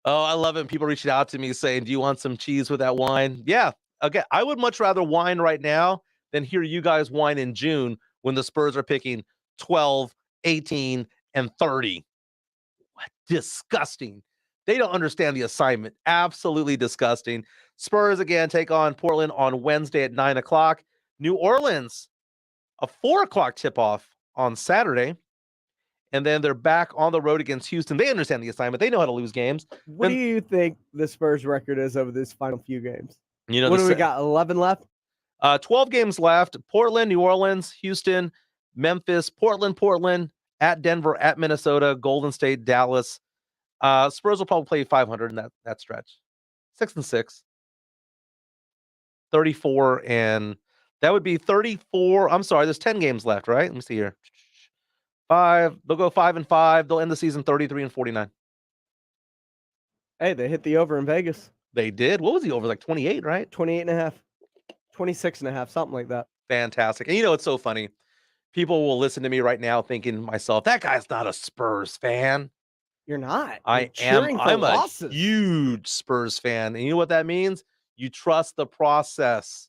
Oh, I love it. People reaching out to me saying, do you want some cheese with that wine? Yeah. Okay. I would much rather whine right now than hear you guys whine in June when the Spurs are picking 12, 18, and 30. What? Disgusting. They don't understand the assignment. Absolutely disgusting. Spurs again take on Portland on Wednesday at 9:00. New Orleans, a 4:00 tip-off on Saturday. And then they're back on the road against Houston. They understand the assignment. They know how to lose games. What do you think the Spurs record is over this final few games? You know, what do we got? 11 left? 12 games left. Portland, New Orleans, Houston, Memphis, Portland, at Denver, at Minnesota, Golden State, Dallas. Spurs will probably play 500 in that stretch. 6-6. 34, and that would be 34. I'm sorry, there's 10 games left, right? Let me see here. 5. They'll go 5-5. They'll end the season 33-49. Hey, they hit the over in Vegas. They did. What was the over? Like 28, right? 28.5. 26.5, something like that. Fantastic. And you know, it's so funny. People will listen to me right now thinking to myself, that guy's not a Spurs fan. You're not. I am. I'm a huge Spurs fan. And you know what that means? You trust the process.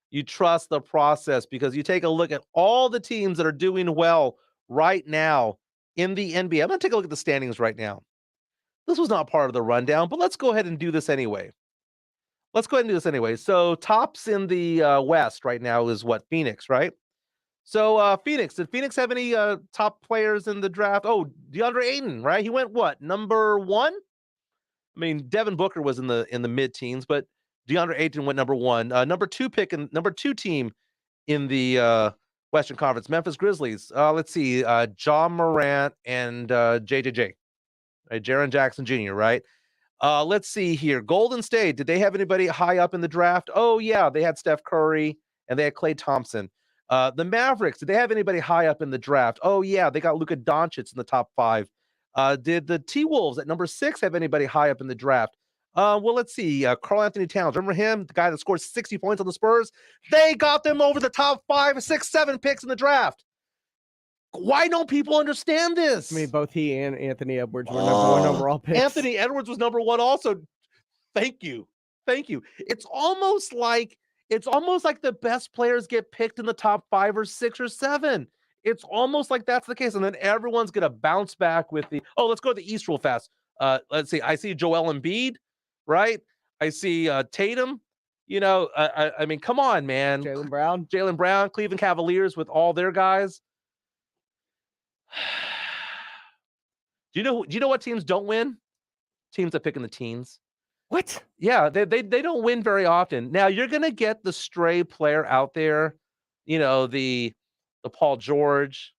You trust the process because you take a look at all the teams that are doing well right now in the NBA. I'm going to take a look at the standings right now. This was not part of the rundown, but let's go ahead and do this anyway. So tops in the West right now is what? Phoenix, right? So Phoenix, did Phoenix have any top players in the draft? Oh, DeAndre Ayton, right? He went what? Number 1? I mean, Devin Booker was in the mid-teens, but DeAndre Ayton went number 1. Number 2 pick and number 2 team in the Western Conference, Memphis Grizzlies. Let's see, John Morant and JJJ, right? Jaren Jackson Jr., right? Let's see here. Golden State, did they have anybody high up in the draft? Oh, yeah, they had Steph Curry and they had Klay Thompson. The Mavericks, did they have anybody high up in the draft? Oh, yeah, they got Luka Doncic in the top 5. Did the T-Wolves at number 6 have anybody high up in the draft? Well, let's see. Karl Anthony Towns, remember him? The guy that scored 60 points on the Spurs? They got them over the top 5, 6, 7 picks in the draft. Why don't people understand this? I mean, both he and Anthony Edwards were number 1 overall picks. Anthony Edwards was number 1 also. Thank you. It's almost like the best players get picked in the top 5 or 6 or 7. It's almost like that's the case. And then everyone's going to bounce back with let's go to the East real fast. Let's see. I see Joel Embiid, right? I see Tatum. You know, I mean, come on, man. Jaylen Brown, Cleveland Cavaliers with all their guys. Do you know what teams don't win? Teams that pick in the teens. What? Yeah, they don't win very often. Now you're gonna get the stray player out there, you know, the Paul George,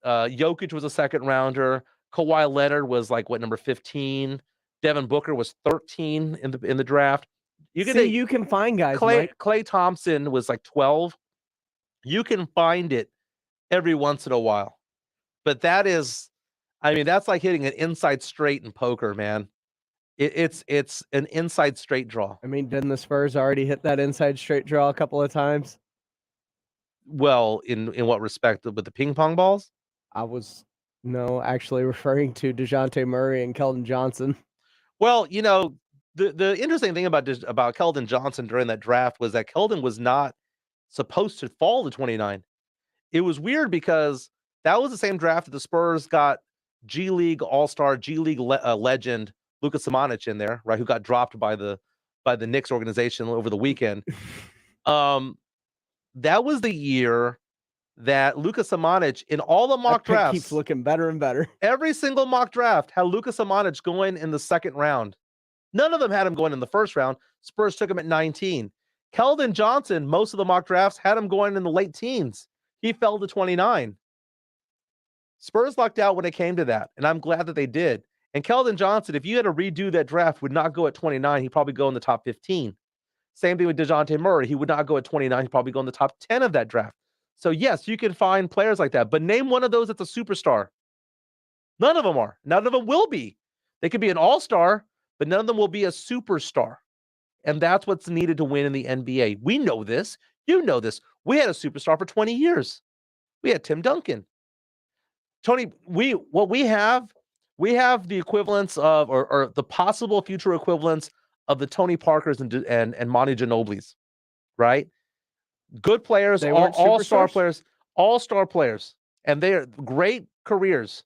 Jokic was a second rounder, Kawhi Leonard was like number 15, Devin Booker was 13 in the draft. You can find guys. Klay Thompson was like 12. You can find it every once in a while. But that's like hitting an inside straight in poker, man. It's an inside straight draw. I mean, didn't the Spurs already hit that inside straight draw a couple of times? Well, in what respect? With the ping pong balls? I was actually referring to DeJounte Murray and Kelvin Johnson. Well, the interesting thing about Kelvin Johnson during that draft was that Kelvin was not supposed to fall to 29. It was weird because that was the same draft that the Spurs got G League All-Star, G League legend Luka Samanic in there, right? Who got dropped by the Knicks organization over the weekend. That was the year that Luka Samanic in all the mock drafts keeps looking better and better. Every single mock draft had Luka Samanic going in the second round. None of them had him going in the first round. Spurs took him at 19. Kelvin Johnson, most of the mock drafts had him going in the late teens. He fell to 29. Spurs lucked out when it came to that, and I'm glad that they did. And Kelvin Johnson, if you had to redo that draft, would not go at 29. He'd probably go in the top 15. Same thing with DeJounte Murray. He would not go at 29. He'd probably go in the top 10 of that draft. So, yes, you can find players like that. But name one of those that's a superstar. None of them are. None of them will be. They could be an all-star, but none of them will be a superstar. And that's what's needed to win in the NBA. We know this. You know this. We had a superstar for 20 years. We had Tim Duncan. Tony, we have the equivalents of, or the possible future equivalents of the Tony Parkers and Monty Ginobili's, right? Good players, all-star players, and they are great careers.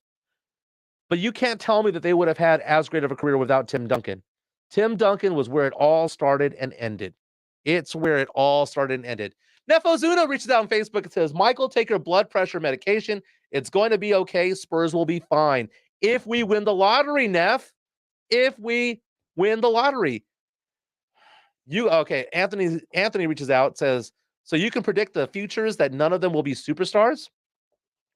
But you can't tell me that they would have had as great of a career without Tim Duncan. Tim Duncan was where it all started and ended. It's where it all started and ended. Nefozuno reaches out on Facebook and says, Michael, take your blood pressure medication. It's going to be okay. Spurs will be fine. If we win the lottery, Neff. If we win the lottery. Anthony reaches out, says, so you can predict the futures that none of them will be superstars?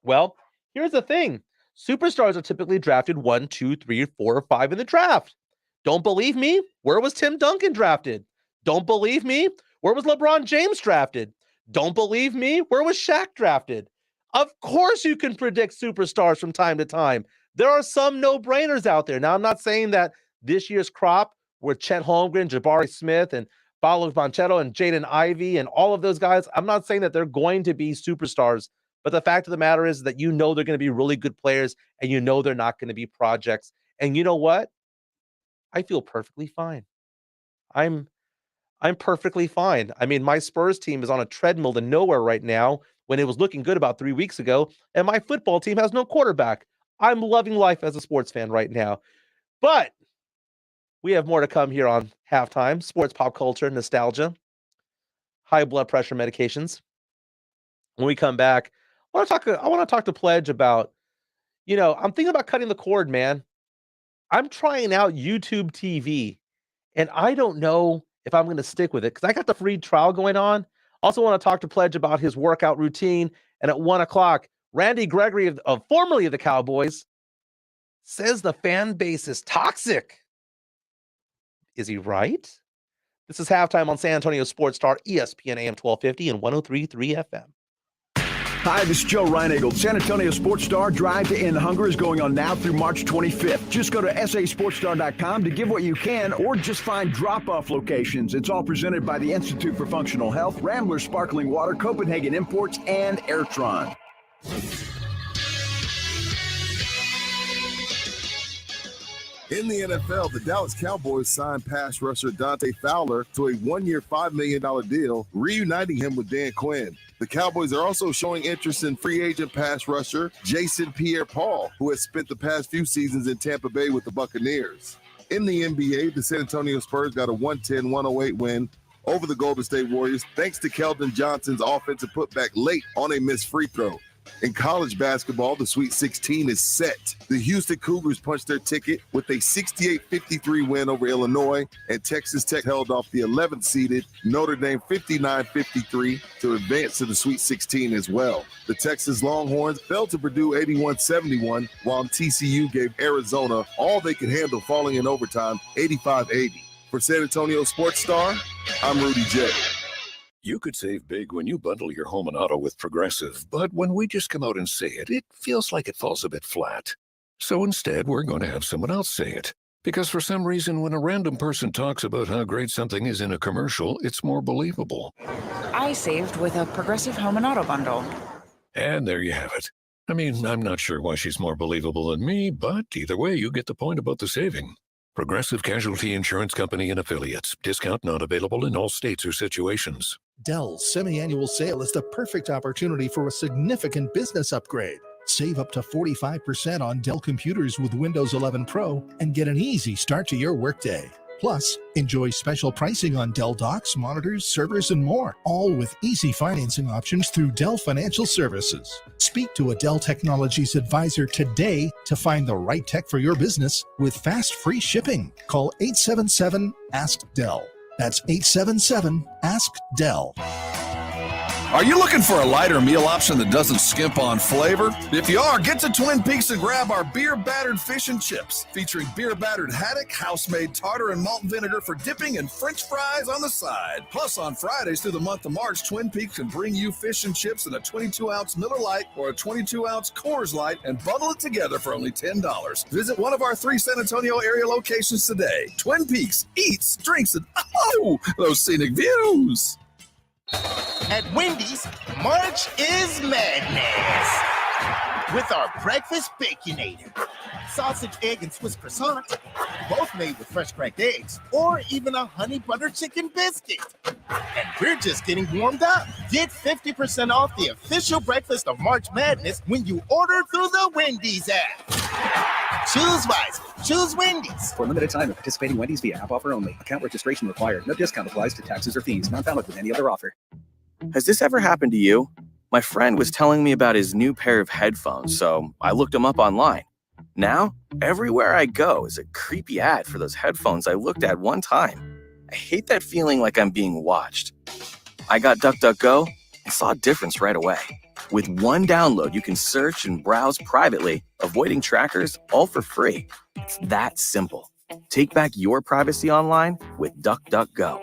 Well, here's the thing. Superstars are typically drafted 1, 2, 3, 4, or 5 in the draft. Don't believe me? Where was Tim Duncan drafted? Don't believe me? Where was LeBron James drafted? Don't believe me? Where was Shaq drafted? Of course you can predict superstars from time to time. There are some no-brainers out there. Now, I'm not saying that this year's crop with Chet Holmgren, Jabari Smith, and Paolo Banchero, and Jaden Ivey, and all of those guys, I'm not saying that they're going to be superstars. But the fact of the matter is that they're going to be really good players, and they're not going to be projects. And you know what? I feel perfectly fine. I'm perfectly fine. I mean, my Spurs team is on a treadmill to nowhere right now when it was looking good about 3 weeks ago, and my football team has no quarterback. I'm loving life as a sports fan right now. But we have more to come here on Halftime. Sports, pop culture, nostalgia, high blood pressure medications. When we come back, I want to talk to Pledge about, I'm thinking about cutting the cord, man. I'm trying out YouTube TV, and I don't know if I'm going to stick with it because I got the free trial going on. Also want to talk to Pledge about his workout routine. And at 1 o'clock, Randy Gregory, formerly of the Cowboys, says the fan base is toxic. Is he right? This is Halftime on San Antonio Sports Star, ESPN AM 1250 and 103.3 FM. Hi, this is Joe Reinagle. San Antonio Sports Star Drive to End Hunger is going on now through March 25th. Just go to sasportstar.com to give what you can or just find drop-off locations. It's all presented by the Institute for Functional Health, Rambler Sparkling Water, Copenhagen Imports, and Airtron. In the NFL, the Dallas Cowboys signed pass rusher Dante Fowler to a one-year, $5 million deal, reuniting him with Dan Quinn. The Cowboys are also showing interest in free agent pass rusher Jason Pierre-Paul, who has spent the past few seasons in Tampa Bay with the Buccaneers. In the NBA, the San Antonio Spurs got a 110-108 win over the Golden State Warriors thanks to Kelvin Johnson's offensive putback late on a missed free throw. In college basketball, the Sweet 16 is set. The Houston Cougars punched their ticket with a 68-53 win over Illinois, and Texas Tech held off the 11th-seeded Notre Dame 59-53 to advance to the Sweet 16 as well. The Texas Longhorns fell to Purdue 81-71, while TCU gave Arizona all they could handle, falling in overtime 85-80. For San Antonio Sports Star, I'm Rudy J. You could save big when you bundle your home and auto with Progressive, but when we just come out and say it, it feels like it falls a bit flat. So instead, we're going to have someone else say it. Because for some reason, when a random person talks about how great something is in a commercial, it's more believable. I saved with a Progressive Home and Auto bundle. And there you have it. I mean, I'm not sure why she's more believable than me, but either way, you get the point about the saving. Progressive Casualty Insurance Company and Affiliates. Discount not available in all states or situations. Dell's semi-annual sale is the perfect opportunity for a significant business upgrade. Save up to 45% on Dell computers with Windows 11 Pro and get an easy start to your workday. Plus, enjoy special pricing on Dell docks, monitors, servers, and more, all with easy financing options through Dell Financial Services. Speak to a Dell Technologies advisor today to find the right tech for your business with fast, free shipping. Call 877-ASK-DELL. That's 877-ASK-DELL. Are you looking for a lighter meal option that doesn't skimp on flavor? If you are, get to Twin Peaks and grab our beer-battered fish and chips, featuring beer-battered haddock, house-made tartar and malt vinegar for dipping, and French fries on the side. Plus, on Fridays through the month of March, Twin Peaks can bring you fish and chips in a 22-ounce Miller Lite or a 22-ounce Coors Light and bundle it together for only $10. Visit one of our 3 San Antonio area locations today. Twin Peaks eats, drinks, and those scenic views. At Wendy's, March is madness. With our breakfast Baconator. Sausage, egg, and Swiss croissant, both made with fresh cracked eggs, or even a honey butter chicken biscuit. And we're just getting warmed up. Get 50% off the official breakfast of March Madness when you order through the Wendy's app. Choose wisely. Choose Wendy's. For a limited time, at participating Wendy's via app offer only. Account registration required. No discount applies to taxes or fees. Not valid with any other offer. Has this ever happened to you? My friend was telling me about his new pair of headphones, so I looked them up online. Now, everywhere I go is a creepy ad for those headphones I looked at one time. I hate that feeling like I'm being watched. I got DuckDuckGo and saw a difference right away. With one download, you can search and browse privately, avoiding trackers, all for free. It's that simple. Take back your privacy online with DuckDuckGo.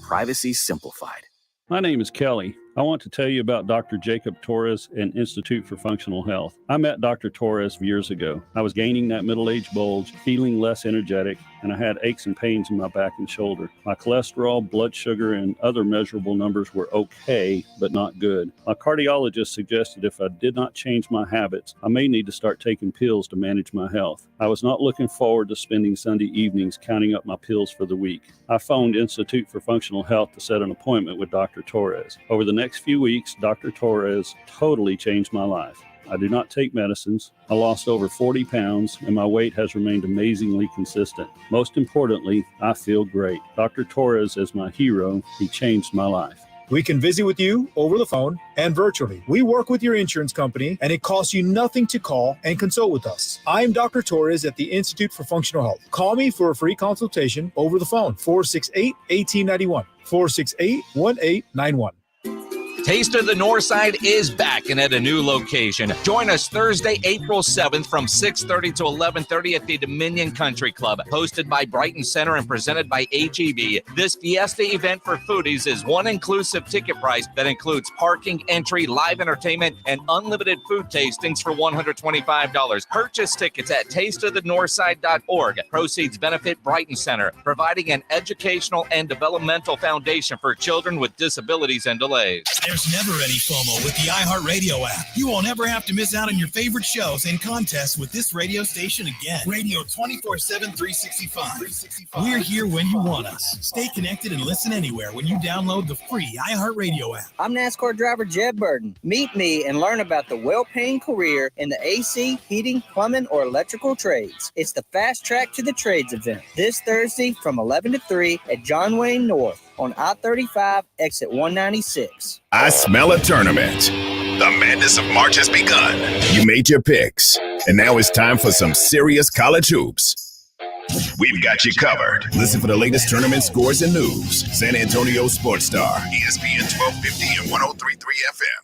Privacy simplified. My name is Kelly. I want to tell you about Dr. Jacob Torres and Institute for Functional Health. I met Dr. Torres years ago. I was gaining that middle-aged bulge, feeling less energetic, and I had aches and pains in my back and shoulder. My cholesterol, blood sugar, and other measurable numbers were okay, but not good. My cardiologist suggested if I did not change my habits, I may need to start taking pills to manage my health. I was not looking forward to spending Sunday evenings counting up my pills for the week. I phoned Institute for Functional Health to set an appointment with Dr. Torres. Over the next few weeks, Dr. Torres totally changed my life. I do not take medicines. I lost over 40 pounds, and my weight has remained amazingly consistent. Most importantly, I feel great. Dr. Torres is my hero. He changed my life. We can visit with you over the phone and virtually. We work with your insurance company, and it costs you nothing to call and consult with us. I am Dr. Torres at the Institute for Functional Health. Call me for a free consultation over the phone, 468-1891, 468-1891. Taste of the Northside is back and at a new location. Join us Thursday, April 7th from 6:30 to 11:30 at the Dominion Country Club. Hosted by Brighton Center and presented by HEB. This Fiesta event for foodies is one inclusive ticket price that includes parking, entry, live entertainment, and unlimited food tastings for $125. Purchase tickets at tasteofthenorthside.org. Proceeds benefit Brighton Center, providing an educational and developmental foundation for children with disabilities and delays. There's never any FOMO with the iHeartRadio app. You won't ever have to miss out on your favorite shows and contests with this radio station again. Radio 24/7, 365. We're here when you want us. Stay connected and listen anywhere when you download the free iHeartRadio app. I'm NASCAR driver Jeb Burton. Meet me and learn about the well-paying career in the AC, heating, plumbing, or electrical trades. It's the Fast Track to the Trades event this Thursday from 11 to 3 at John Wayne North on I-35, exit 196. I smell a tournament. The madness of March has begun. You made your picks, and now it's time for some serious college hoops. We've got you covered. Listen for the latest tournament scores and news. San Antonio Sports Star, ESPN 1250 and 103.3 FM.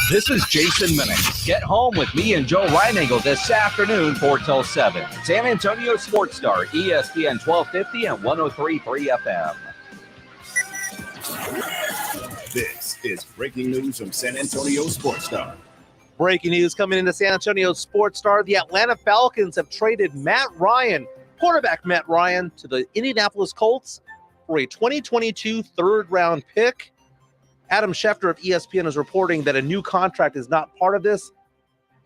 This is Jason Minnick. Get home with me and Joe Reinagle this afternoon, 4 till 7. San Antonio Sports Star, ESPN 1250 and 103.3 FM. This is breaking news from San Antonio Sports Star. Breaking news coming into San Antonio Sports Star. The Atlanta Falcons have traded Matt Ryan quarterback Matt Ryan to the Indianapolis Colts for a 2022 third-round pick. Adam Schefter of ESPN is reporting that a new contract is not part of this.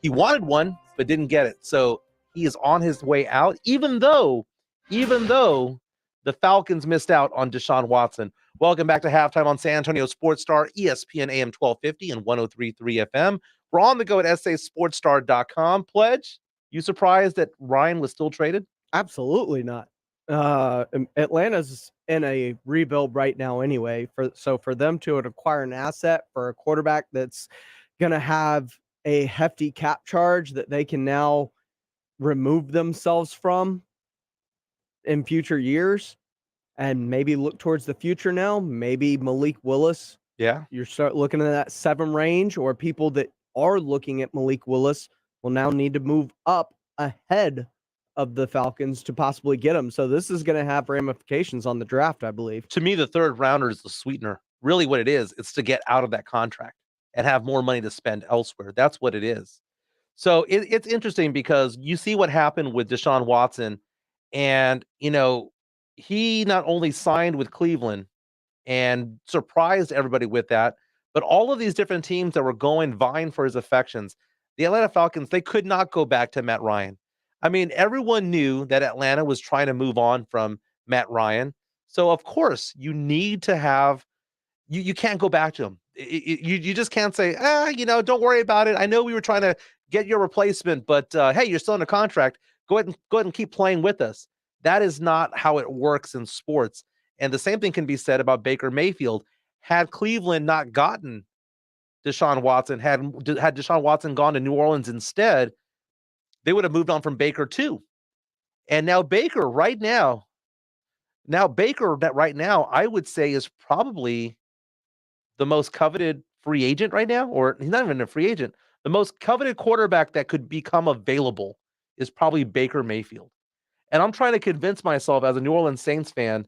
He wanted one, but didn't get it. So he is on his way out, even though the Falcons missed out on Deshaun Watson. Welcome back to Halftime on San Antonio Sports Star, ESPN AM 1250 and 103.3 FM. We're on the go at sasportsstar.com. Pledge, you surprised that Ryan was still traded? Absolutely not. Atlanta's in a rebuild right now anyway. For them to acquire an asset for a quarterback that's going to have a hefty cap charge that they can now remove themselves from in future years and maybe look towards the future now, maybe Malik Willis. Yeah. You start looking at that 7 range, or people that are looking at Malik Willis will now need to move up ahead of the Falcons to possibly get him. So this is going to have ramifications on the draft, I believe. To me, the third rounder is the sweetener. Really what it is, it's to get out of that contract and have more money to spend elsewhere. That's what it is. So it's interesting because you see what happened with Deshaun Watson, and, he not only signed with Cleveland and surprised everybody with that, but all of these different teams that were vying for his affections, the Atlanta Falcons, they could not go back to Matt Ryan. I mean, everyone knew that Atlanta was trying to move on from Matt Ryan. So, of course, you need to have – you can't go back to him. You just can't say, don't worry about it. I know we were trying to get your replacement, but, hey, you're still in a contract. Go ahead and keep playing with us. That is not how it works in sports. And the same thing can be said about Baker Mayfield. Had Cleveland not gotten Deshaun Watson, had Deshaun Watson gone to New Orleans instead, they would have moved on from Baker too. And now Baker right now, I would say is probably the most coveted free agent right now, or he's not even a free agent. The most coveted quarterback that could become available is probably Baker Mayfield. And I'm trying to convince myself as a New Orleans Saints fan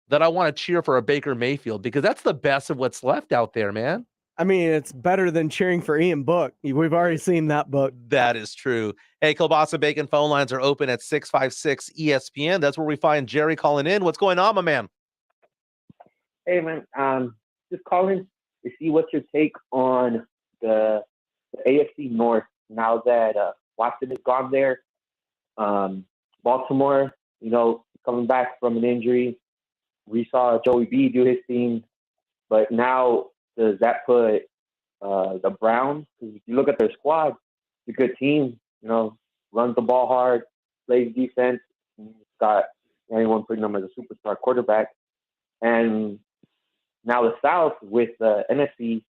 that I want to cheer for a Baker Mayfield because that's the best of what's left out there, man. I mean, it's better than cheering for Ian Book. We've already seen that book. That is true. Hey, Kielbasa Bacon phone lines are open at 656 ESPN. That's where we find Jerry calling in. What's going on, my man? Hey, man. Just calling to see what's your take on the AFC North now that Watson is gone there. Baltimore, coming back from an injury. We saw Joey B do his thing, but now does that put the Browns? Because if you look at their squad, it's a good team. Runs the ball hard, plays defense. It's got anyone putting them as a superstar quarterback. And now the South with the NFC,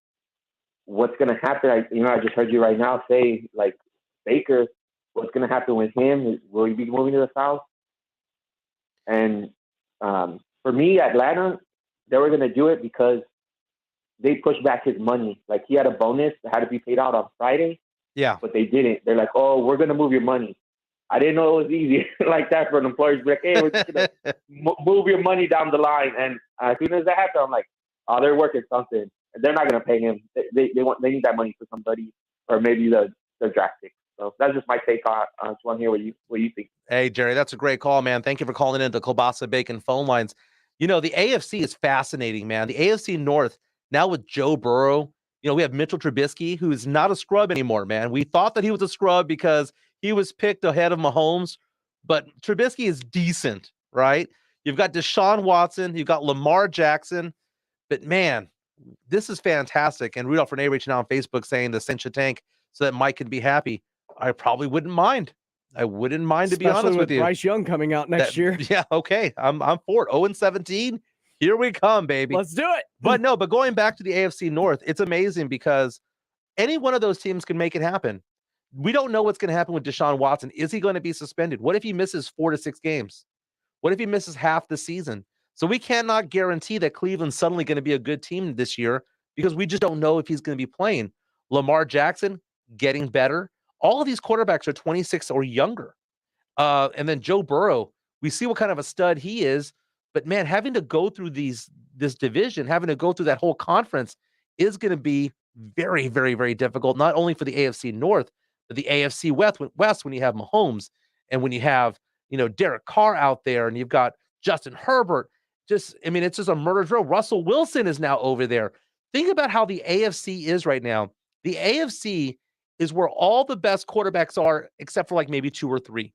what's going to happen? I just heard you right now say, like, Baker, what's going to happen with him? Will he be moving to the South? And for me, Atlanta, they were going to do it because they pushed back his money. Like, he had a bonus that had to be paid out on Friday. Yeah. But they didn't. They're like, oh, we're going to move your money. I didn't know it was easy like that for an employer to be like, hey, we're just going to move your money down the line. And as soon as that happened, I'm like, oh, they're working something. And they're not going to pay him. They need that money for somebody, or maybe the draft pick. So that's just my take on. I just want to hear what you think. Hey, Jerry, that's a great call, man. Thank you for calling in the Kielbasa Bacon phone lines. The AFC is fascinating, man. The AFC North, now with Joe Burrow, we have Mitchell Trubisky, who's not a scrub anymore, man. We thought that he was a scrub because he was picked ahead of Mahomes, but Trubisky is decent, right? You've got Deshaun Watson, you've got Lamar Jackson, but man, this is fantastic. And Rudolph Renee reaching out on Facebook saying the Saints should tank so that Mike can be happy. I probably wouldn't mind. I wouldn't mind, to be honest with you. Bryce Young coming out next year. Yeah, okay. I'm for it. 0-17. Here we come, baby. Let's do it. But going back to the AFC North, it's amazing because any one of those teams can make it happen. We don't know what's going to happen with Deshaun Watson. Is he going to be suspended? What if he misses 4 to 6 games? What if he misses half the season? So we cannot guarantee that Cleveland's suddenly going to be a good team this year because we just don't know if he's going to be playing. Lamar Jackson getting better. All of these quarterbacks are 26 or younger. And then Joe Burrow, we see what kind of a stud he is. But, man, having to go through this division, having to go through that whole conference is going to be very, very, very difficult, not only for the AFC North, but the AFC West when you have Mahomes and when you have, Derek Carr out there, and you've got Justin Herbert. It's just a murder drill. Russell Wilson is now over there. Think about how the AFC is right now. The AFC is where all the best quarterbacks are, except for like maybe 2 or 3.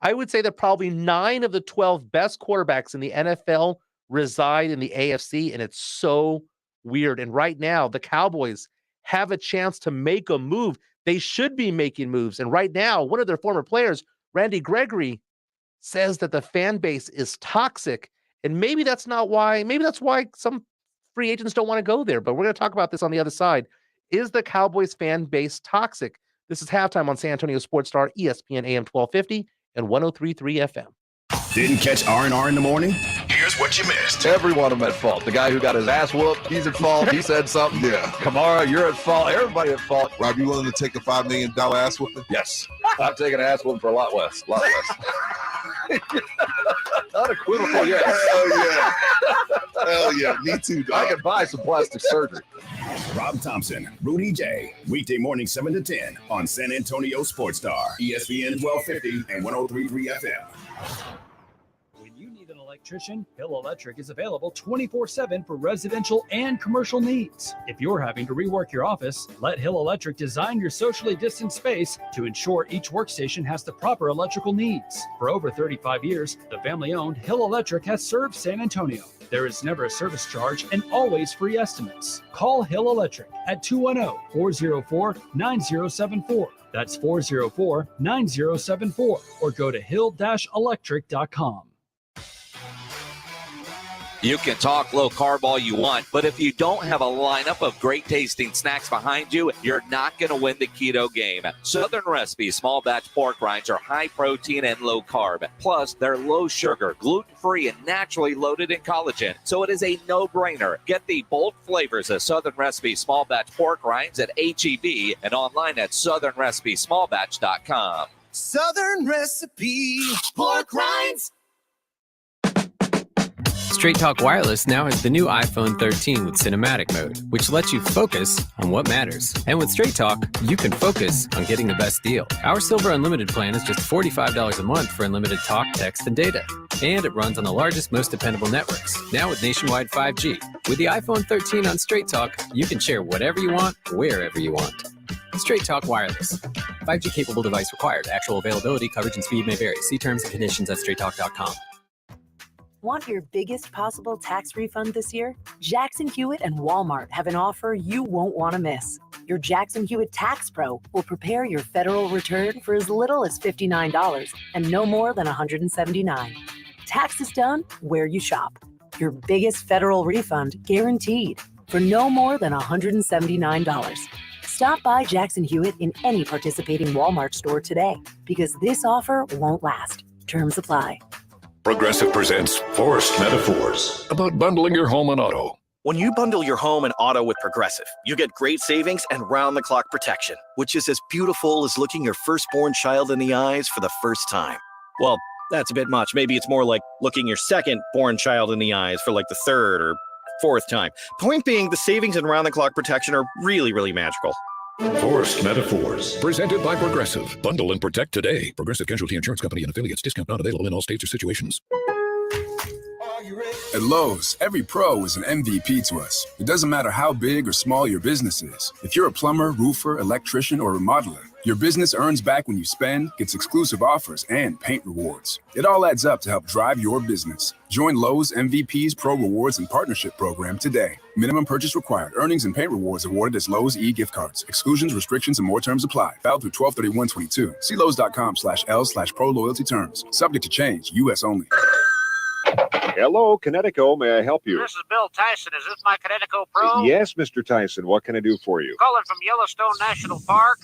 I would say that probably 9 of the 12 best quarterbacks in the NFL reside in the AFC, and it's so weird. And right now, the Cowboys have a chance to make a move. They should be making moves. And right now, one of their former players, Randy Gregory, says that the fan base is toxic. And maybe that's why some free agents don't want to go there. But we're going to talk about this on the other side. Is the Cowboys fan base toxic? This is Halftime on San Antonio Sports Star, ESPN AM 1250 and 103.3 FM. Didn't catch R&R in the morning? Here's what you missed. Every one of them at fault. The guy who got his ass whooped, he's at fault. He said something. Yeah. Kamara, you're at fault. Everybody at fault. Rob, you willing to take a $5 million ass whooping? Yes. I'm taking an ass whooping for a lot less. Unequivocal, yes. Hell yeah. Hell yeah. Me too, dog. I can buy some plastic surgery. Rob Thompson, Rudy J. Weekday morning 7 to 10 on San Antonio Sports Star, ESPN 1250 and 103.3 FM. When you need an electrician, Hill Electric is available 24/7 for residential and commercial needs. If you're having to rework your office, let Hill Electric design your socially distanced space to ensure each workstation has the proper electrical needs. For over 35 years, the family-owned Hill Electric has served San Antonio. There is never a service charge and always free estimates. Call Hill Electric at 210-404-9074. That's 404-9074, or go to hill-electric.com. You can talk low carb all you want, but if you don't have a lineup of great tasting snacks behind you, you're not going to win the keto game. Southern Recipe small batch pork rinds are high protein and low carb. Plus, they're low sugar, gluten-free, and naturally loaded in collagen. So it is a no-brainer. Get the bold flavors of Southern Recipe small batch pork rinds at H-E-B and online at southernrecipesmallbatch.com. Southern Recipe pork rinds. Straight Talk Wireless now has the new iPhone 13 with cinematic mode, which lets you focus on what matters. And with Straight Talk, you can focus on getting the best deal. Our Silver Unlimited plan is just $45 a month for unlimited talk, text, and data. And it runs on the largest, most dependable networks, now with nationwide 5G. With the iPhone 13 on Straight Talk, you can share whatever you want, wherever you want. Straight Talk Wireless. 5G capable device required. Actual availability, coverage, and speed may vary. See terms and conditions at straighttalk.com. Want your biggest possible tax refund this year? Jackson Hewitt and Walmart have an offer you won't want to miss. Your Jackson Hewitt Tax Pro will prepare your federal return for as little as $59 and no more than $179. Taxes done where you shop. Your biggest federal refund guaranteed for no more than $179. Stop by Jackson Hewitt in any participating Walmart store today, because this offer won't last. Terms apply. Progressive presents Forced Metaphors about bundling your home and auto. When you bundle your home and auto with Progressive, you get great savings and round-the-clock protection, which is as beautiful as looking your firstborn child in the eyes for the first time. Well, that's a bit much. Maybe it's more like looking your second-born child in the eyes for like the third or fourth time. Point being, the savings and round-the-clock protection are really, really magical. Forced Metaphors, presented by Progressive. Bundle and protect today. Progressive Casualty Insurance Company and affiliates. Discount not available in all states or situations. At Lowe's, every pro is an MVP to us. It doesn't matter how big or small your business is. If you're a plumber, roofer, electrician, or remodeler, your business earns back when you spend, gets exclusive offers, and paint rewards. It all adds up to help drive your business. Join Lowe's MVP's Pro Rewards and Partnership Program today. Minimum purchase required. Earnings and paint rewards awarded as Lowe's e-gift cards. Exclusions, restrictions, and more terms apply. Valid through 12/31/22. See Lowe's.com/L/Pro Loyalty Terms. Subject to change. U.S. only. Hello, Kinetico. May I help you? This is Bill Tyson. Is this my Kinetico Pro? Yes, Mr. Tyson. What can I do for you? Calling from Yellowstone National Park.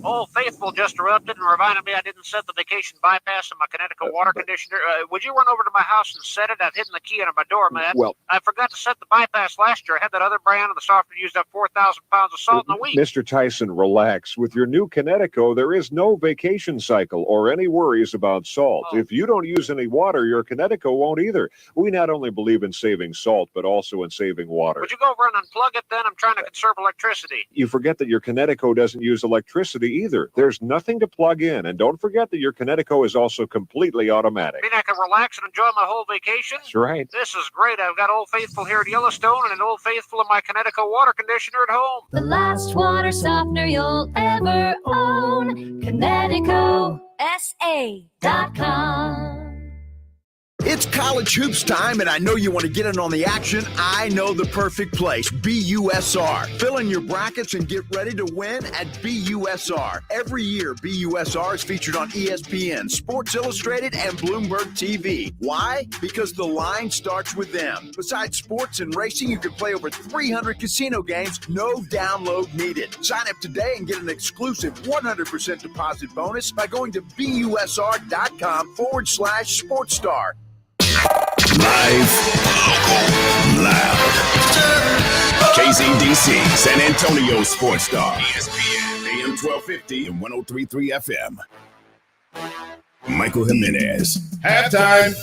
Old Faithful just erupted and reminded me I didn't set the vacation bypass in my Kinetico water conditioner. Would you run over to my house and set it? I've hidden the key under my doormat. Well, I forgot to set the bypass last year. I had that other brand, and the softener used up 4,000 pounds of salt in a week. Mr. Tyson, relax. With your new Kinetico, there is no vacation cycle or any worries about salt. If you don't use any water, your Kinetico won't either. either. We not only believe in saving salt, but also in saving water. Would you go over and unplug it then? I'm trying to conserve electricity. You forget that your Kinetico doesn't use electricity either. There's nothing to plug in. And don't forget that your Kinetico is also completely automatic. I mean, I can relax and enjoy my whole vacation? That's right. This is great. I've got Old Faithful here at Yellowstone and an Old Faithful in my Kinetico water conditioner at home. The last water softener you'll ever own. KineticoSA.com. It's college hoops time, and I know you want to get in on the action. I know the perfect place, BUSR. Fill in your brackets and get ready to win at BUSR. Every year, BUSR is featured on ESPN, Sports Illustrated, and Bloomberg TV. Why? Because the line starts with them. Besides sports and racing, you can play over 300 casino games, no download needed. Sign up today and get an exclusive 100% deposit bonus by going to BUSR.com/SportsStar. Live, local, loud. KZDC, San Antonio Sports Star. ESPN, AM 1250 and 103.3 FM. Michael Jimenez. Halftime.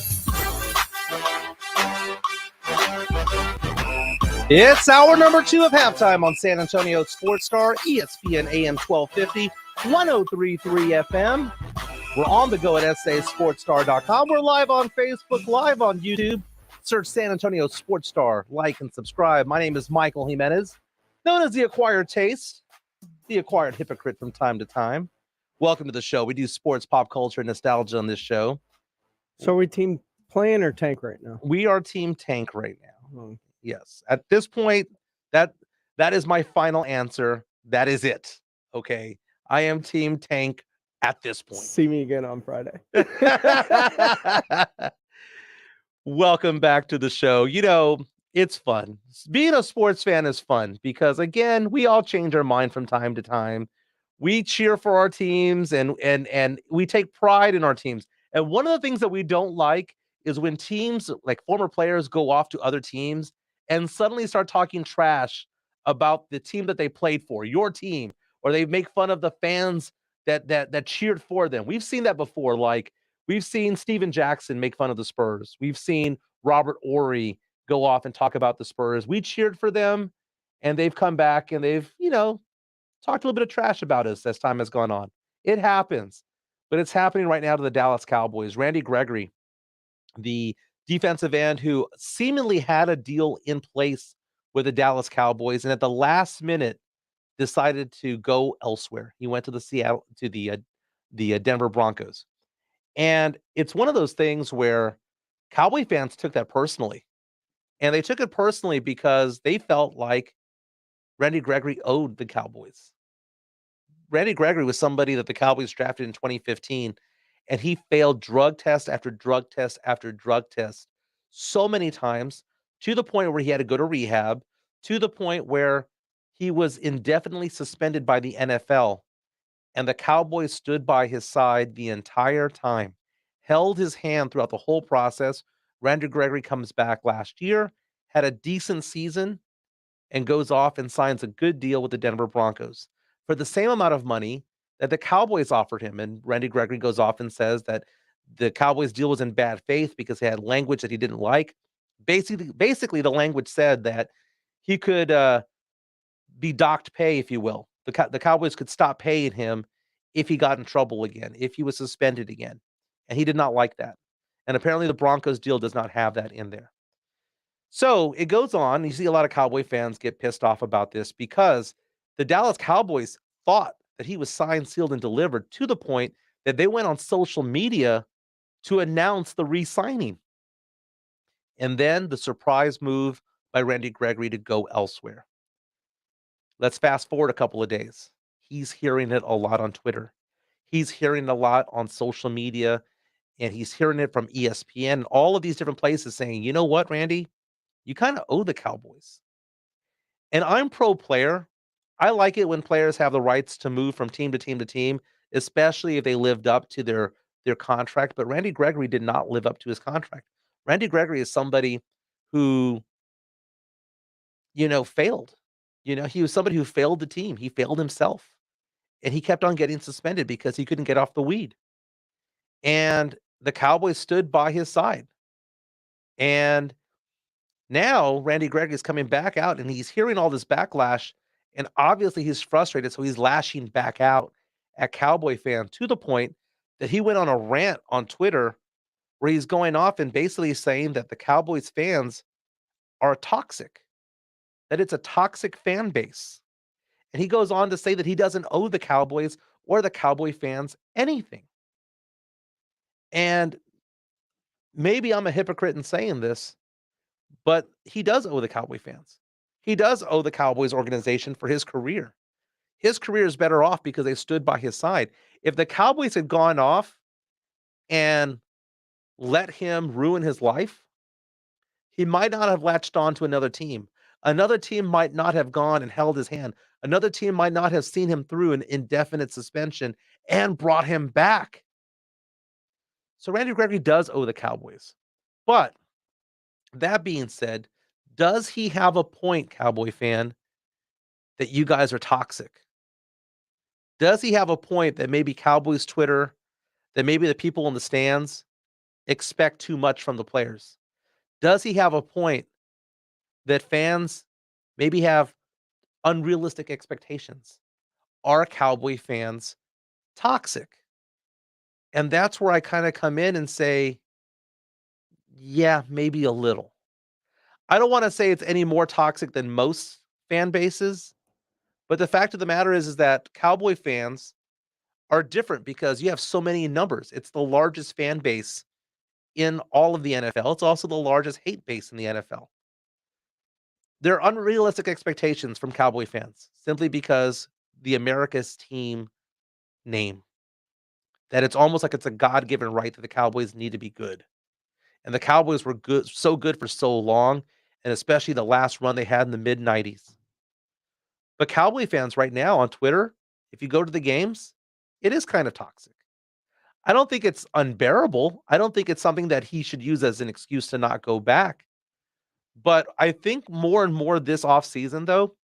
It's hour number 2 of halftime on San Antonio Sports Star, ESPN AM 1250, 103.3 FM. We're on the go at sasportstar.com. We're live on Facebook, live on YouTube. Search San Antonio Sports Star, like and subscribe. My name is Michael Jimenez, known as the Acquired Taste, the Acquired Hypocrite from time to time. Welcome to the show. We do sports, pop culture, and nostalgia on this show. So are we team playing or tank right now? We are team tank right now. Yes. At this point, that is my final answer. That is it. Okay. I am team tank at this point. See me again on Friday. Welcome back to the show. You know, it's fun. Being a sports fan is fun because, again, we all change our mind from time to time. We cheer for our teams and we take pride in our teams. And one of the things that we don't like is when teams, like former players, go off to other teams and suddenly start talking trash about the team that they played for, your team, or they make fun of the fans that cheered for them. We've seen that before. Like, we've seen Steven Jackson make fun of the Spurs. We've seen Robert Horry go off and talk about the Spurs. We cheered for them, and they've come back and they've, talked a little bit of trash about us as time has gone on. It happens, but it's happening right now to the Dallas Cowboys. Randy Gregory, the defensive end who seemingly had a deal in place with the Dallas Cowboys, and at the last minute decided to go elsewhere. He went to the Denver Broncos. And it's one of those things where Cowboy fans took that personally. And they took it personally because they felt like Randy Gregory owed the Cowboys. Randy Gregory was somebody that the Cowboys drafted in 2015, and he failed drug test after drug test after drug test so many times, to the point where he had to go to rehab, to the point where he was indefinitely suspended by the NFL. And the Cowboys stood by his side the entire time, held his hand throughout the whole process. Randy Gregory comes back last year, had a decent season, and goes off and signs a good deal with the Denver Broncos for the same amount of money that the Cowboys offered him. And Randy Gregory goes off and says that the Cowboys deal was in bad faith because he had language that he didn't like. Basically, the language said that he could be docked pay, if you will. The Cowboys could stop paying him if he got in trouble again, if he was suspended again. And he did not like that. And apparently the Broncos deal does not have that in there. So it goes on. You see a lot of Cowboy fans get pissed off about this because the Dallas Cowboys thought that he was signed, sealed, and delivered, to the point that they went on social media to announce the re-signing. And then the surprise move by Randy Gregory to go elsewhere. Let's fast forward a couple of days. He's hearing it a lot on Twitter. He's hearing it a lot on social media, and he's hearing it from ESPN and all of these different places saying, you know what, Randy, you kind of owe the Cowboys. And I'm pro player. I like it when players have the rights to move from team to team to team, especially if they lived up to their contract. But Randy Gregory did not live up to his contract. Randy Gregory is somebody who, failed. He was somebody who failed the team. He failed himself. And he kept on getting suspended because he couldn't get off the weed. And the Cowboys stood by his side. And now Randy Gregory is coming back out and he's hearing all this backlash. And obviously he's frustrated. So he's lashing back out at Cowboy fans to the point that he went on a rant on Twitter where he's going off and basically saying that the Cowboys fans are toxic, that it's a toxic fan base. And he goes on to say that he doesn't owe the Cowboys or the Cowboy fans anything. And maybe I'm a hypocrite in saying this, but he does owe the Cowboy fans. He does owe the Cowboys organization for his career. His career is better off because they stood by his side. If the Cowboys had gone off and let him ruin his life, he might not have latched on to another team. Another team might not have gone and held his hand. Another team might not have seen him through an indefinite suspension and brought him back. So Randy Gregory does owe the Cowboys. But that being said, does he have a point, Cowboy fan, that you guys are toxic? Does he have a point that maybe Cowboys Twitter, that maybe the people in the stands expect too much from the players? Does he have a point that fans maybe have unrealistic expectations? Are Cowboy fans toxic? And that's where I kind of come in and say, yeah, maybe a little. I don't want to say it's any more toxic than most fan bases, but the fact of the matter is that Cowboy fans are different because you have so many numbers. It's the largest fan base in all of the NFL. It's also the largest hate base in the NFL. There are unrealistic expectations from Cowboy fans simply because the America's team name. That it's almost like it's a God-given right that the Cowboys need to be good. And the Cowboys were good, so good for so long, and especially the last run they had in the mid-90s. But Cowboy fans right now on Twitter, if you go to the games, it is kind of toxic. I don't think it's unbearable. I don't think it's something that he should use as an excuse to not go back. But I think more and more this offseason, though,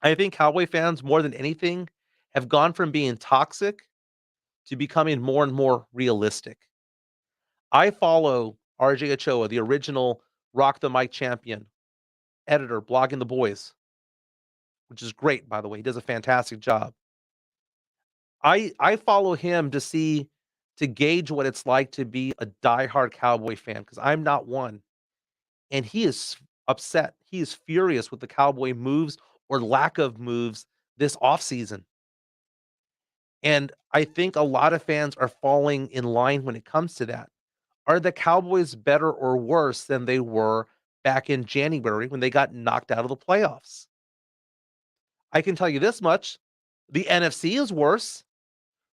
I think Cowboy fans, more than anything, have gone from being toxic to becoming more and more realistic. I follow RJ Ochoa, the original Rock the Mic champion, editor, blogging the boys, which is great, by the way. He does a fantastic job. I follow him to gauge what it's like to be a diehard Cowboy fan, because I'm not one. And he is upset. He is furious with the Cowboy moves or lack of moves this offseason. And I think a lot of fans are falling in line when it comes to that. Are the Cowboys better or worse than they were back in January when they got knocked out of the playoffs? I can tell you this much. The NFC is worse.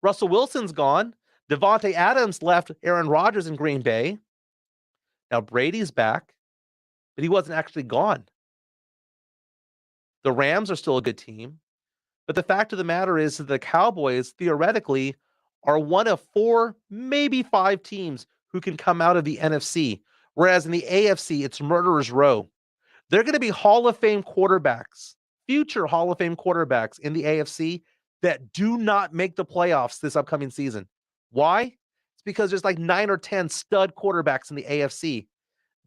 Russell Wilson's gone. Devontae Adams left Aaron Rodgers in Green Bay. Now Brady's back, but he wasn't actually gone. The Rams are still a good team. But the fact of the matter is that the Cowboys, theoretically, are one of 4, maybe 5 teams who can come out of the NFC. Whereas in the AFC, it's murderer's row. They're going to be Hall of Fame quarterbacks, future Hall of Fame quarterbacks in the AFC that do not make the playoffs this upcoming season. Why? It's because there's like 9 or 10 stud quarterbacks in the AFC.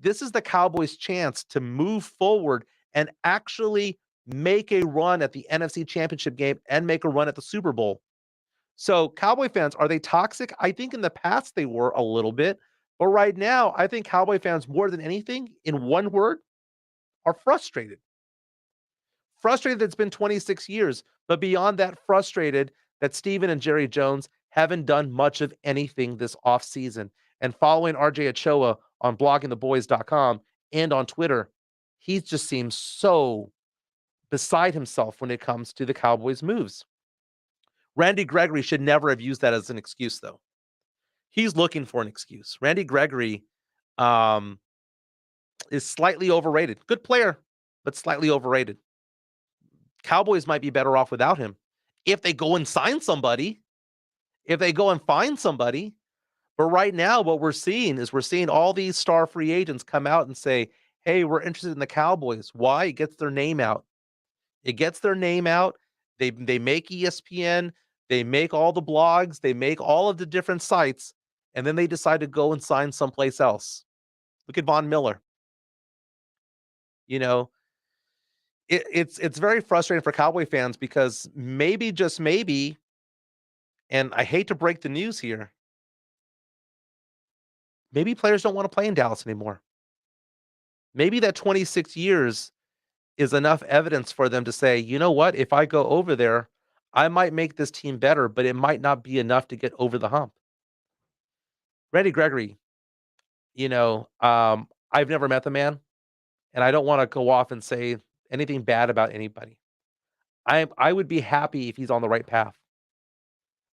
This is the Cowboys' chance to move forward and actually make a run at the NFC Championship game and make a run at the Super Bowl. So Cowboy fans, are they toxic? I think in the past they were a little bit, but right now I think Cowboy fans, more than anything, in one word, are frustrated. Frustrated that it's been 26 years, but beyond that, frustrated that Steven and Jerry Jones haven't done much of anything this offseason. And following RJ Ochoa on bloggingtheboys.com and on Twitter, he just seems so beside himself when it comes to the Cowboys' moves. Randy Gregory should never have used that as an excuse, though. He's looking for an excuse. Randy Gregory is slightly overrated. Good player, but slightly overrated. Cowboys might be better off without him if they go and sign somebody, if they go and find somebody. But right now, what we're seeing all these star free agents come out and say, hey, we're interested in the Cowboys. Why? It gets their name out. It gets their name out. They make ESPN. They make all the blogs. They make all of the different sites. And then they decide to go and sign someplace else. Look at Von Miller. You know, it's very frustrating for Cowboy fans because maybe, just maybe, and I hate to break the news here, maybe players don't want to play in Dallas anymore. Maybe that 26 years is enough evidence for them to say, you know what, if I go over there, I might make this team better, but it might not be enough to get over the hump. Randy Gregory, I've never met the man, and I don't want to go off and say anything bad about anybody. I would be happy if he's on the right path.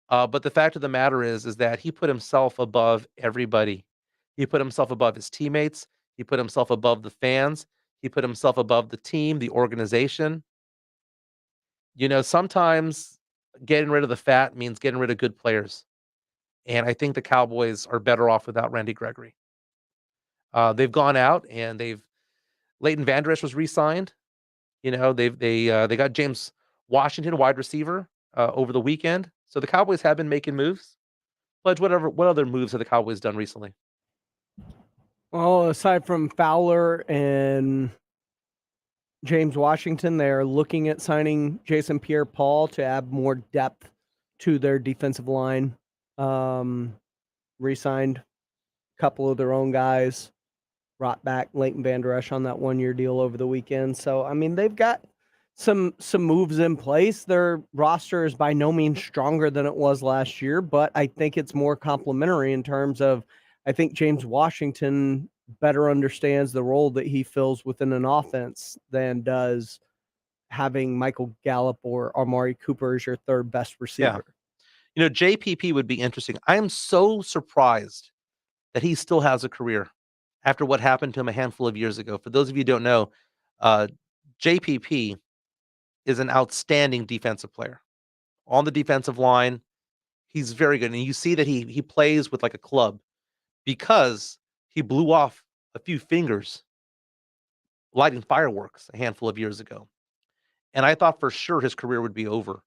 But the fact of the matter is that he put himself above everybody. He put himself above his teammates. He put himself above the fans. He put himself above the team, the organization. Sometimes getting rid of the fat means getting rid of good players. And I think the Cowboys are better off without Randy Gregory. They've gone out and Leighton Vander Esch was re-signed. They got James Washington, wide receiver, over the weekend. So the Cowboys have been making moves. Pledge, what other moves have the Cowboys done recently? Well, aside from Fowler and James Washington, they're looking at signing Jason Pierre-Paul to add more depth to their defensive line. Re-signed a couple of their own guys. Brought back Leighton Vander Esch on that one-year deal over the weekend. So, I mean, they've got some moves in place. Their roster is by no means stronger than it was last year, but I think it's more complementary in terms of, I think James Washington better understands the role that he fills within an offense than does having Michael Gallup or Amari Cooper as your third best receiver. Yeah. JPP would be interesting. I am so surprised that he still has a career after what happened to him a handful of years ago. For those of you who don't know, JPP is an outstanding defensive player. On the defensive line, he's very good. And you see that he plays with like a club because he blew off a few fingers lighting fireworks a handful of years ago. And I thought for sure his career would be over.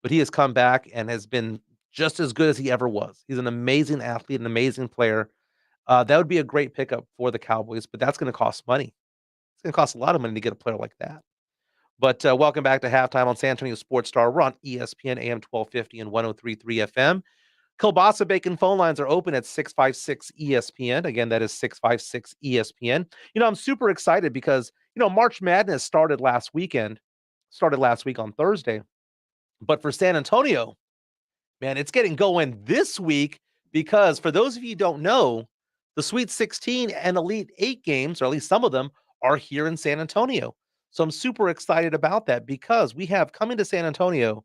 But he has come back and has been just as good as he ever was. He's an amazing athlete, an amazing player. That would be a great pickup for the Cowboys, but that's going to cost money. It's going to cost a lot of money to get a player like that. But welcome back to Halftime on San Antonio Sports Star. We're on ESPN AM 1250 and 103.3 FM. Kielbasa Bacon phone lines are open at 656 ESPN. Again, that is 656 ESPN. I'm super excited because, March Madness started last week on Thursday. But for San Antonio, man, it's getting going this week because for those of you who don't know, the Sweet 16 and Elite 8 games, or at least some of them, are here in San Antonio. So I'm super excited about that because we have coming to San Antonio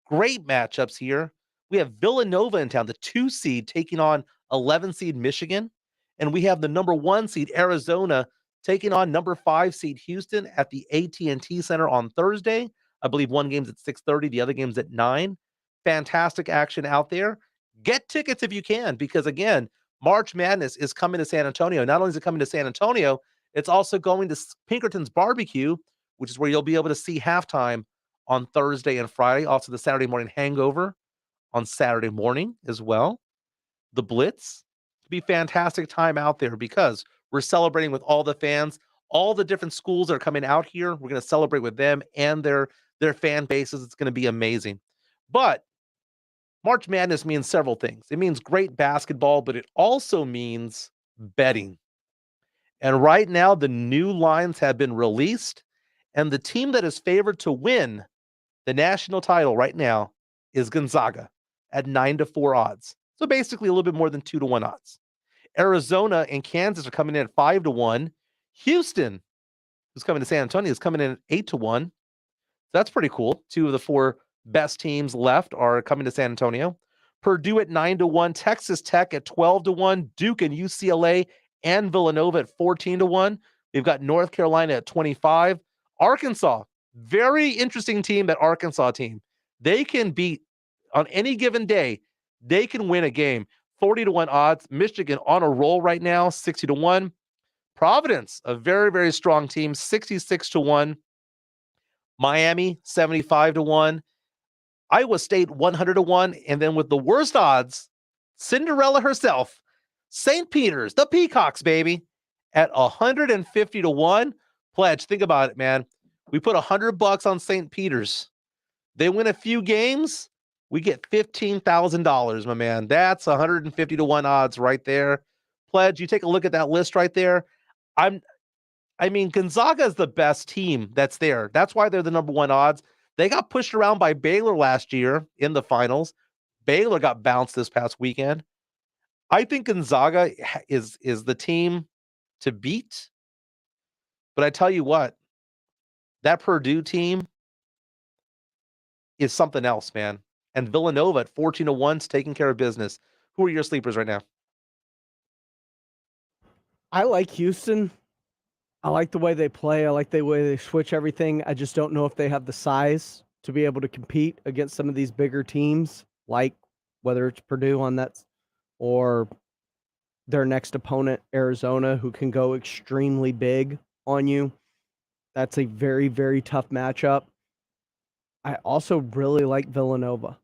great matchups here. We have Villanova in town, the 2 seed taking on 11 seed Michigan. And we have the number 1 seed Arizona taking on number 5 seed Houston at the AT&T Center on Thursday. I believe one game's at 6:30, the other game's at 9. Fantastic action out there. Get tickets if you can, because again, March Madness is coming to San Antonio. Not only is it coming to San Antonio, it's also going to Pinkerton's Barbecue, which is where you'll be able to see halftime on Thursday and Friday. Also, the Saturday morning hangover on Saturday morning as well. The Blitz. It'll be a fantastic time out there because we're celebrating with all the fans. All the different schools that are coming out here, we're going to celebrate with them and their fan bases. It's going to be amazing. But March Madness means several things. It means great basketball, but it also means betting. And right now, the new lines have been released, and the team that is favored to win the national title right now is Gonzaga at 9-4 odds. So basically a little bit more than 2-1 odds. Arizona and Kansas are coming in at 5-1. Houston, who's coming to San Antonio, is coming in at 8-1. So that's pretty cool. 2 of the 4 best teams left are coming to San Antonio. Purdue at 9-1, Texas Tech at 12-1, Duke and UCLA and Villanova at 14-1. We've got North Carolina at 25. Arkansas, very interesting team, that Arkansas team. They can beat on any given day. They can win a game. 40-1 odds. Michigan on a roll right now, 60-1. Providence, a very, very strong team, 66-1. Miami, 75-1. Iowa State, 100-1. And then with the worst odds, Cinderella herself, St. Peter's, the Peacocks, baby, at 150 to 1. Pledge, think about it, man. We put $100 on St. Peter's. They win a few games, we get $15,000, my man. That's 150 to 1 odds right there. Pledge, you take a look at that list right there. Gonzaga is the best team that's there. That's why they're the number 1 odds. They got pushed around by Baylor last year in the finals. Baylor got bounced this past weekend. I think Gonzaga is the team to beat. But I tell you what, that Purdue team is something else, man. And Villanova at 14 to 1 is taking care of business. Who are your sleepers right now? I like Houston. I like the way they play. I like the way they switch everything. I just don't know if they have the size to be able to compete against some of these bigger teams, like whether it's Purdue on that or their next opponent, Arizona, who can go extremely big on you. That's a very, very tough matchup. I also really like Villanova.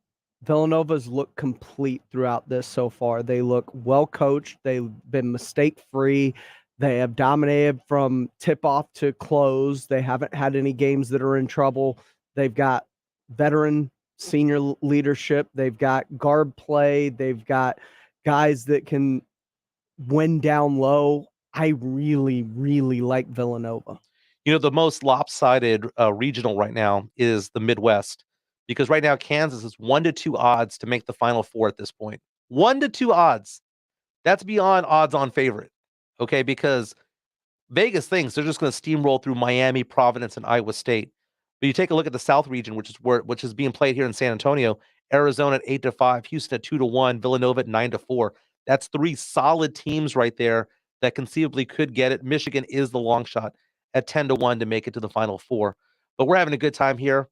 Villanova's looked complete throughout this so far. They look well coached. They've been mistake-free. They have dominated from tip-off to close. They haven't had any games that are in trouble. They've got veteran senior leadership. They've got guard play. They've got guys that can win down low. I really, really like Villanova. You know, the most lopsided regional right now is the Midwest, because right now Kansas is 1 to 2 odds to make the Final Four at this point. 1 to 2 odds. That's beyond odds on favorite. Okay, because Vegas thinks they're just going to steamroll through Miami, Providence, and Iowa State. But you take a look at the South region, which is being played here in San Antonio. Arizona at 8 to 5, Houston at 2 to 1, Villanova at 9 to 4. That's 3 solid teams right there that conceivably could get it. Michigan is the long shot at 10 to 1 to make it to the Final Four. But we're having a good time here.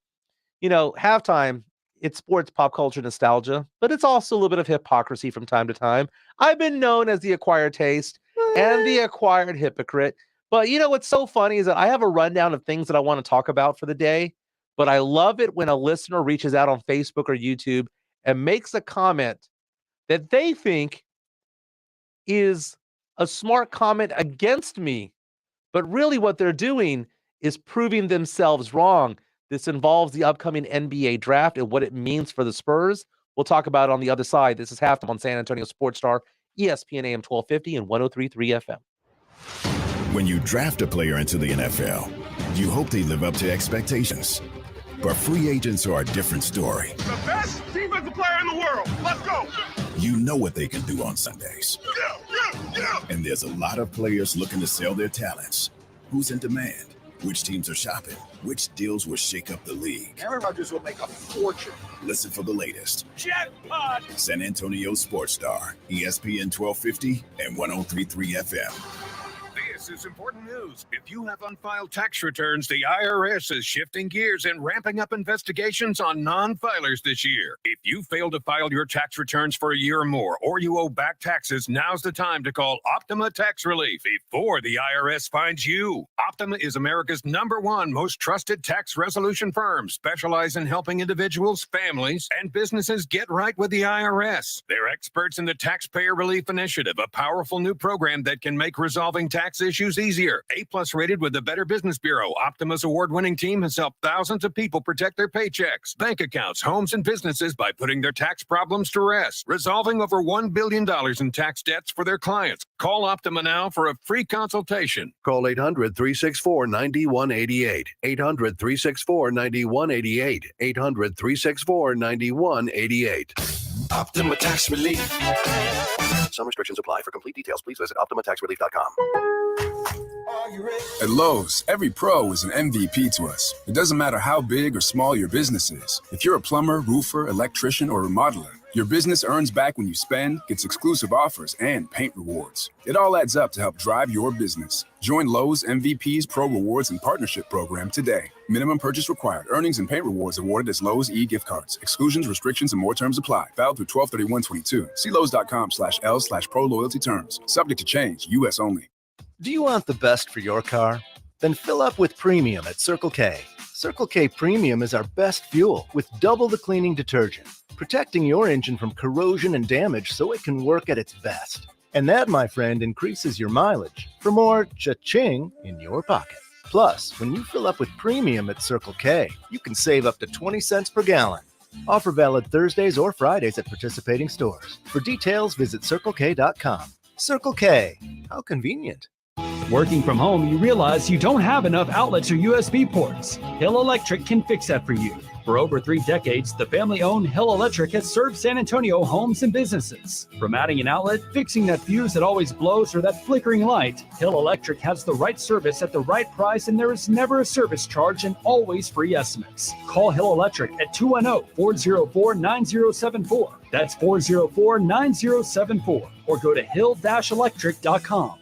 You know, halftime, it's sports, pop culture, nostalgia, but it's also a little bit of hypocrisy from time to time. I've been known as the acquired taste and the acquired hypocrite. But you know what's so funny is that I have a rundown of things that I want to talk about for the day, but I love it when a listener reaches out on Facebook or YouTube and makes a comment that they think is a smart comment against me. But really what they're doing is proving themselves wrong. This involves the upcoming NBA draft and what it means for the Spurs. We'll talk about it on the other side. This is Halftime on San Antonio Sports Star, ESPN AM 1250 and 103.3 FM. When you draft a player into the NFL, you hope they live up to expectations. But free agents are a different story. The best defensive player in the world. Let's go. You know what they can do on Sundays. Yeah. And there's a lot of players looking to sell their talents. Who's in demand? Which teams are shopping? Which deals will shake up the league? Aaron Rodgers will make a fortune. Listen for the latest. Jackpot! San Antonio Sports Star, ESPN 1250 and 103.3 FM. This is important news. If you have unfiled tax returns, the IRS is shifting gears and ramping up investigations on non-filers this year. If you fail to file your tax returns for a year or more, or you owe back taxes, now's the time to call Optima Tax Relief before the IRS finds you. Optima is America's #1 most trusted tax resolution firm, specialized in helping individuals, families, and businesses get right with the IRS. They're experts in the Taxpayer Relief Initiative, a powerful new program that can make resolving tax issues easier. A+ rated with the Better Business Bureau, Optima's award-winning team has helped thousands of people protect their paychecks, bank accounts, homes, and businesses by putting their tax problems to rest, resolving over $1 billion in tax debts for their clients. Call Optima now for a free consultation. Call 800-364-9188. 800-364-9188. 800-364-9188. Optima Tax Relief. Some restrictions apply. For complete details, please visit OptimaTaxRelief.com. At Lowe's, every pro is an MVP to us. It doesn't matter how big or small your business is. If you're a plumber, roofer, electrician, or remodeler, your business earns back when you spend, gets exclusive offers, and paint rewards. It all adds up to help drive your business. Join Lowe's MVP's Pro Rewards and Partnership Program today. Minimum purchase required. Earnings and paint rewards awarded as Lowe's e-gift cards. Exclusions, restrictions, and more terms apply. Valid through 12/31/22. See Lowe's.com/L/Pro Loyalty Terms. Subject to change. U.S. only. Do you want the best for your car? Then fill up with premium at Circle K. Circle K Premium is our best fuel with double the cleaning detergent, protecting your engine from corrosion and damage so it can work at its best. And that, my friend, increases your mileage for more cha-ching in your pocket. Plus, when you fill up with premium at Circle K, you can save up to 20 cents per gallon. Offer valid Thursdays or Fridays at participating stores. For details, visit CircleK.com. Circle K, how convenient. Working from home, you realize you don't have enough outlets or USB ports. Hill Electric can fix that for you. For over 3 decades, the family-owned Hill Electric has served San Antonio homes and businesses. From adding an outlet, fixing that fuse that always blows, or that flickering light, Hill Electric has the right service at the right price, and there is never a service charge and always free estimates. Call Hill Electric at 210-404-9074. That's 404-9074. Or go to hill-electric.com.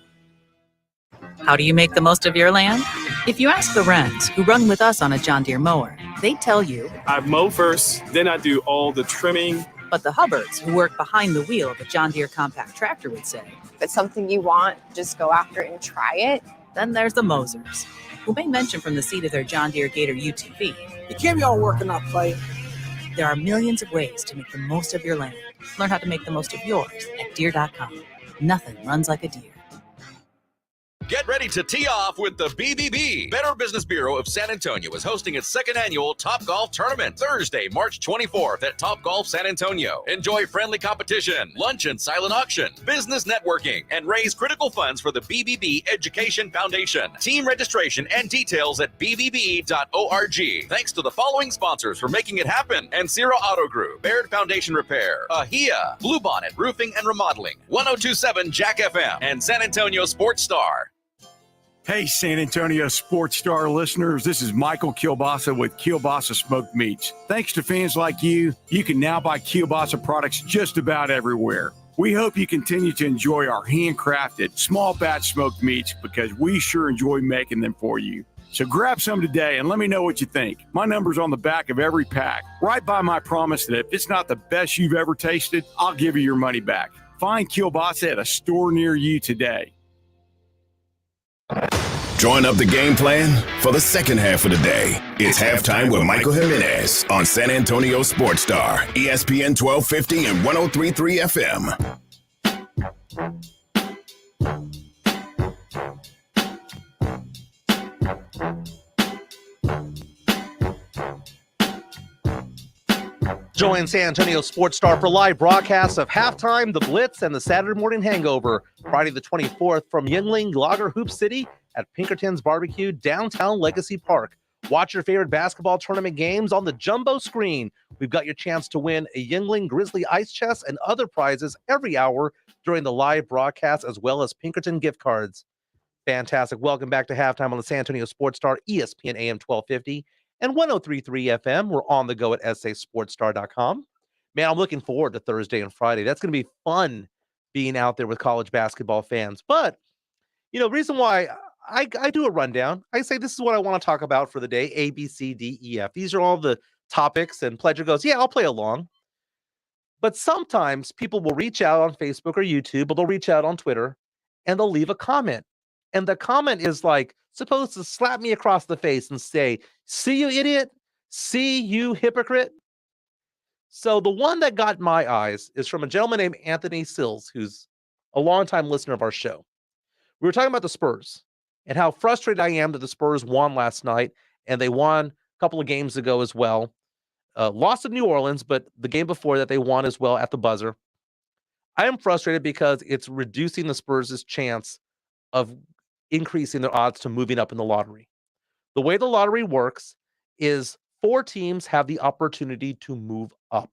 How do you make the most of your land? If you ask the Wrens, who run with us on a John Deere mower, they tell you, I mow first, then I do all the trimming. But the Hubbards, who work behind the wheel of a John Deere compact tractor, would say, if it's something you want, just go after it and try it. Then there's the Mosers, who may mention from the seat of their John Deere Gator UTV, you can't be all work and not play. There are millions of ways to make the most of your land. Learn how to make the most of yours at Deere.com. Nothing runs like a Deere. Get ready to tee off with the BBB. Better Business Bureau of San Antonio is hosting its second annual Topgolf Tournament Thursday, March 24th at Topgolf San Antonio. Enjoy friendly competition, lunch and silent auction, business networking, and raise critical funds for the BBB Education Foundation. Team registration and details at bbb.org. Thanks to the following sponsors for making it happen: Ancira Auto Group, Baird Foundation Repair, Ahia, Bluebonnet Roofing and Remodeling, 1027 Jack FM, and San Antonio Sports Star. Hey, San Antonio Sports Star listeners, this is Michael Kielbasa with Kielbasa Smoked Meats. Thanks to fans like you, you can now buy Kielbasa products just about everywhere. We hope you continue to enjoy our handcrafted, small batch smoked meats because we sure enjoy making them for you. So grab some today and let me know what you think. My number's on the back of every pack. Right by my promise that if it's not the best you've ever tasted, I'll give you your money back. Find Kielbasa at a store near you today. Join up the game plan for the second half of the day. It's halftime with Michael Jimenez on San Antonio Sports Star, ESPN 1250 and 103.3 FM. Join San Antonio Sports Star for live broadcasts of Halftime, The Blitz, and the Saturday Morning Hangover, Friday the 24th from Yuengling Lager Hoop City at Pinkerton's Barbecue, downtown Legacy Park. Watch your favorite basketball tournament games on the jumbo screen. We've got your chance to win a Yuengling Grizzly Ice Chest and other prizes every hour during the live broadcast, as well as Pinkerton gift cards. Fantastic. Welcome back to Halftime on the San Antonio Sports Star, ESPN AM 1250. And 103.3 FM. We're on the go at sasportstar.com. Man, I'm looking forward to Thursday and Friday. That's going to be fun being out there with college basketball fans. But, you know, reason why I do a rundown, I say this is what I want to talk about for the day, A, B, C, D, E, F. These are all the topics, and Pledger goes, yeah, I'll play along. But sometimes people will reach out on Facebook or YouTube, or they'll reach out on Twitter, and they'll leave a comment. And the comment is like, supposed to slap me across the face and say, see you idiot, see you hypocrite. So the one that got my eyes is from a gentleman named Anthony Sills, who's a longtime listener of our show. We were talking about the Spurs and how frustrated I am that the Spurs won last night, and they won a couple of games ago as well. Lost to New Orleans, but the game before that they won as well at the buzzer. I am frustrated because it's reducing the Spurs' chance of increasing their odds to moving up in the lottery. The way the lottery works is 4 teams have the opportunity to move up.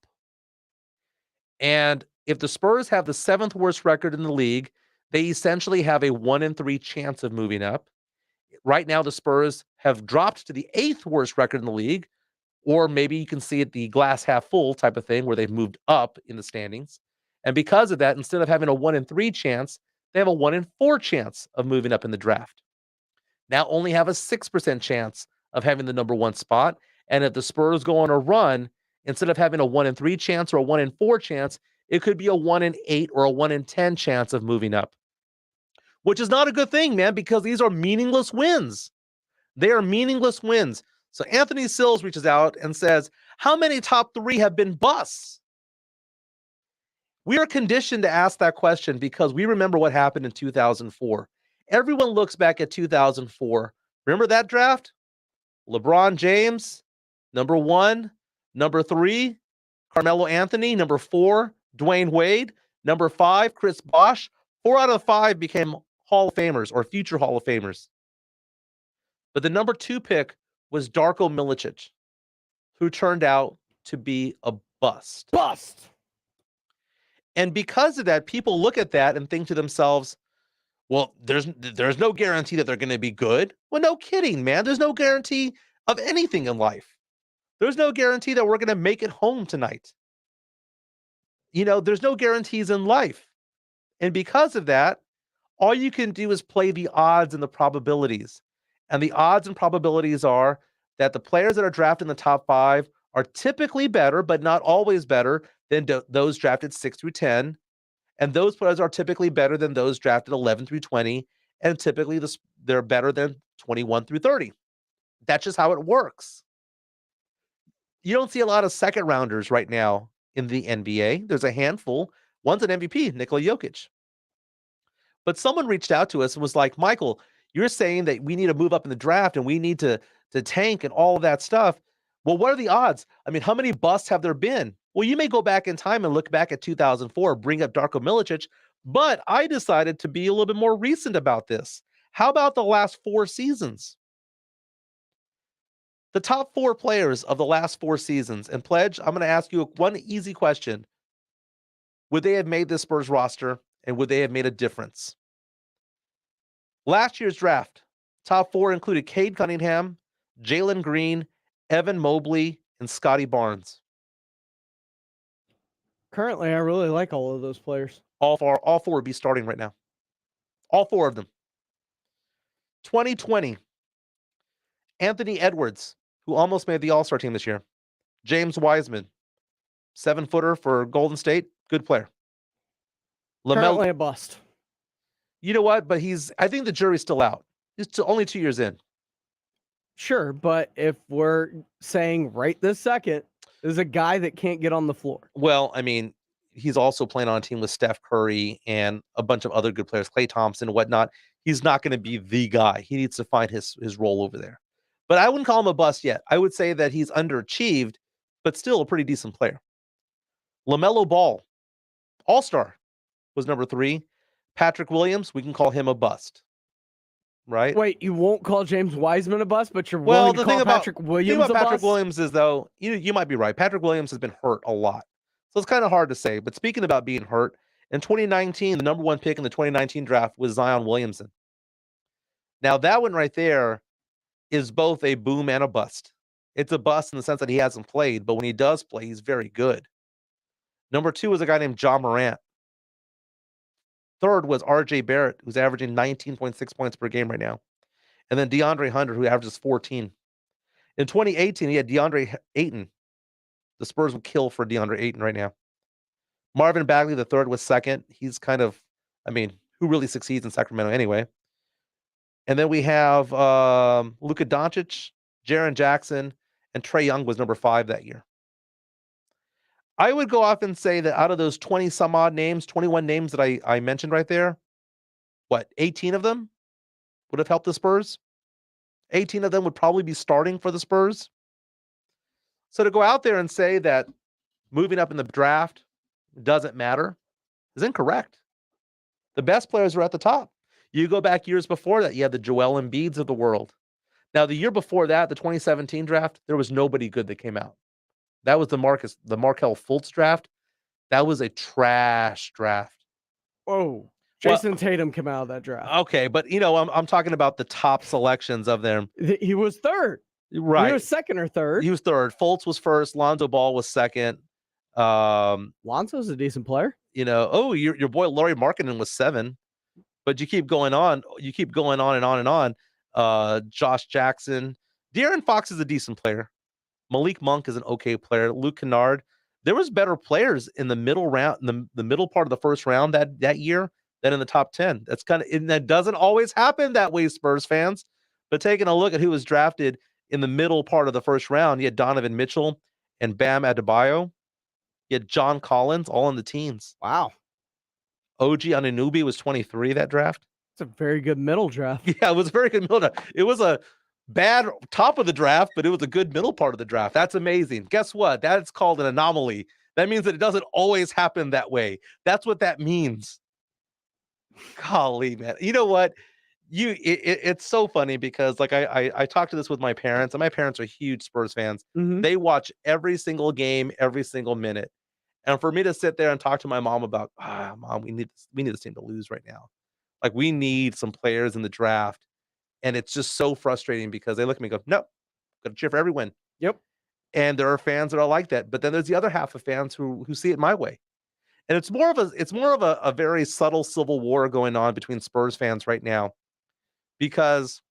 And if the Spurs have the 7th worst record in the league, they essentially have a 1-in-3 chance of moving up. Right now, the Spurs have dropped to the 8th worst record in the league, or maybe you can see it the glass half full type of thing where they've moved up in the standings. And because of that, instead of having a 1-in-3 chance, they have a 1-in-4 chance of moving up in the draft. Now only have a 6% chance of having the number 1 spot. And if the Spurs go on a run, instead of having a 1-in-3 chance or a 1-in-4 chance, it could be a 1-in-8 or a 1-in-10 chance of moving up. Which is not a good thing, man, because these are meaningless wins. They are meaningless wins. So Anthony Sills reaches out and says, how many top 3 have been busts? We are conditioned to ask that question because we remember what happened in 2004. Everyone looks back at 2004. Remember that draft? LeBron James, number 1. Number 3, Carmelo Anthony. Number 4, Dwayne Wade. Number 5, Chris Bosh. 4 out of 5 became Hall of Famers or future Hall of Famers. But the number 2 pick was Darko Milicic, who turned out to be a bust. And because of that, people look at that and think to themselves, well, there's no guarantee that they're going to be good. Well, no kidding, man. There's no guarantee of anything in life. There's no guarantee that we're going to make it home tonight. There's no guarantees in life. And because of that, all you can do is play the odds and the probabilities. And the odds and probabilities are that the players that are drafted in the top 5 are typically better, but not always better than those drafted 6 through 10. And those players are typically better than those drafted 11 through 20. And typically they're better than 21 through 30. That's just how it works. You don't see a lot of second rounders right now in the NBA. There's a handful. One's an MVP, Nikola Jokic. But someone reached out to us and was like, Michael, you're saying that we need to move up in the draft and we need to tank and all of that stuff. Well, what are the odds? I mean, how many busts have there been? Well, you may go back in time and look back at 2004, bring up Darko Milicic, but I decided to be a little bit more recent about this. How about the last 4 seasons? The top 4 players of the last 4 seasons. And Pledge, I'm going to ask you one easy question. Would they have made this Spurs roster, and would they have made a difference? Last year's draft, top 4 included Cade Cunningham, Jalen Green, Evan Mobley, and Scotty Barnes. Currently, I really like all of those players. All 4 would be starting right now. All 4 of them. 2020, Anthony Edwards, who almost made the All-Star team this year. James Wiseman, 7-footer for Golden State, good player. Currently a bust. You know what? But I think the jury's still out. He's only 2 years in. Sure, but if we're saying right this second, there's a guy that can't get on the floor. Well, I mean, he's also playing on a team with Steph Curry and a bunch of other good players, Klay Thompson and whatnot. He's not going to be the guy. He needs to find his role over there. But I wouldn't call him a bust yet. I would say that he's underachieved, but still a pretty decent player. LaMelo Ball, All-Star, was number 3. Patrick Williams, we can call him a bust. Right? Wait, you won't call James Wiseman a bust, but you're willing to call Patrick Williams a bust? Patrick Williams is, though, you might be right. Patrick Williams has been hurt a lot. So it's kind of hard to say. But speaking about being hurt, in 2019, the number 1 pick in the 2019 draft was Zion Williamson. Now, that one right there is both a boom and a bust. It's a bust in the sense that he hasn't played, but when he does play, he's very good. Number 2 is a guy named Ja Morant. 3rd was RJ Barrett, who's averaging 19.6 points per game right now. And then DeAndre Hunter, who averages 14. In 2018, he had DeAndre Ayton. The Spurs would kill for DeAndre Ayton right now. Marvin Bagley, the 3rd, was 2nd. He's kind of, who really succeeds in Sacramento anyway? And then we have Luka Doncic, Jaren Jackson, and Trae Young was number 5 that year. I would go off and say that out of those 20 some odd names, 21 names that I mentioned right there, 18 of them would have helped the Spurs? 18 of them would probably be starting for the Spurs. So to go out there and say that moving up in the draft doesn't matter is incorrect. The best players are at the top. You go back years before that, you had the Joel Embiids of the world. Now, the year before that, the 2017 draft, there was nobody good that came out. That was the Markelle Fultz draft. That was a trash draft. Oh, Jason Tatum came out of that draft. Okay, but I'm talking about the top selections of them. He was 3rd. Right. He was 2nd or 3rd. He was 3rd. Fultz was 1st. Lonzo Ball was 2nd. Lonzo's a decent player. Your boy Lauri Markkanen was 7. But you keep going on. You keep going on and on and on. Josh Jackson. De'Aaron Fox is a decent player. Malik Monk is an okay player. Luke Kennard. There was better players in the middle round, the middle part of the first round that year than in the top 10. That doesn't always happen that way, Spurs fans. But taking a look at who was drafted in the middle part of the first round, you had Donovan Mitchell and Bam Adebayo. You had John Collins, all in the teens. Wow. OG Anunoby was 23 that draft. It's a very good middle draft. Yeah, it was a very good middle draft. It was a bad top of the draft, but it was a good middle part of the draft. That's amazing. Guess what? That's called an anomaly. That means that it doesn't always happen that way. That's what that means. Golly, man. You know what? It's so funny because like I talked to this with my parents, and my parents are huge Spurs fans. Mhm. They watch every single game, every single minute. And for me to sit there and talk to my mom about, Mom, we need this team to lose right now. Like, we need some players in the draft. And it's just so frustrating because they look at me and go, no, got to cheer for every win. Yep. And there are fans that are like that. But then there's the other half of fans who see it my way. And it's more of a very subtle civil war going on between Spurs fans right now. Because,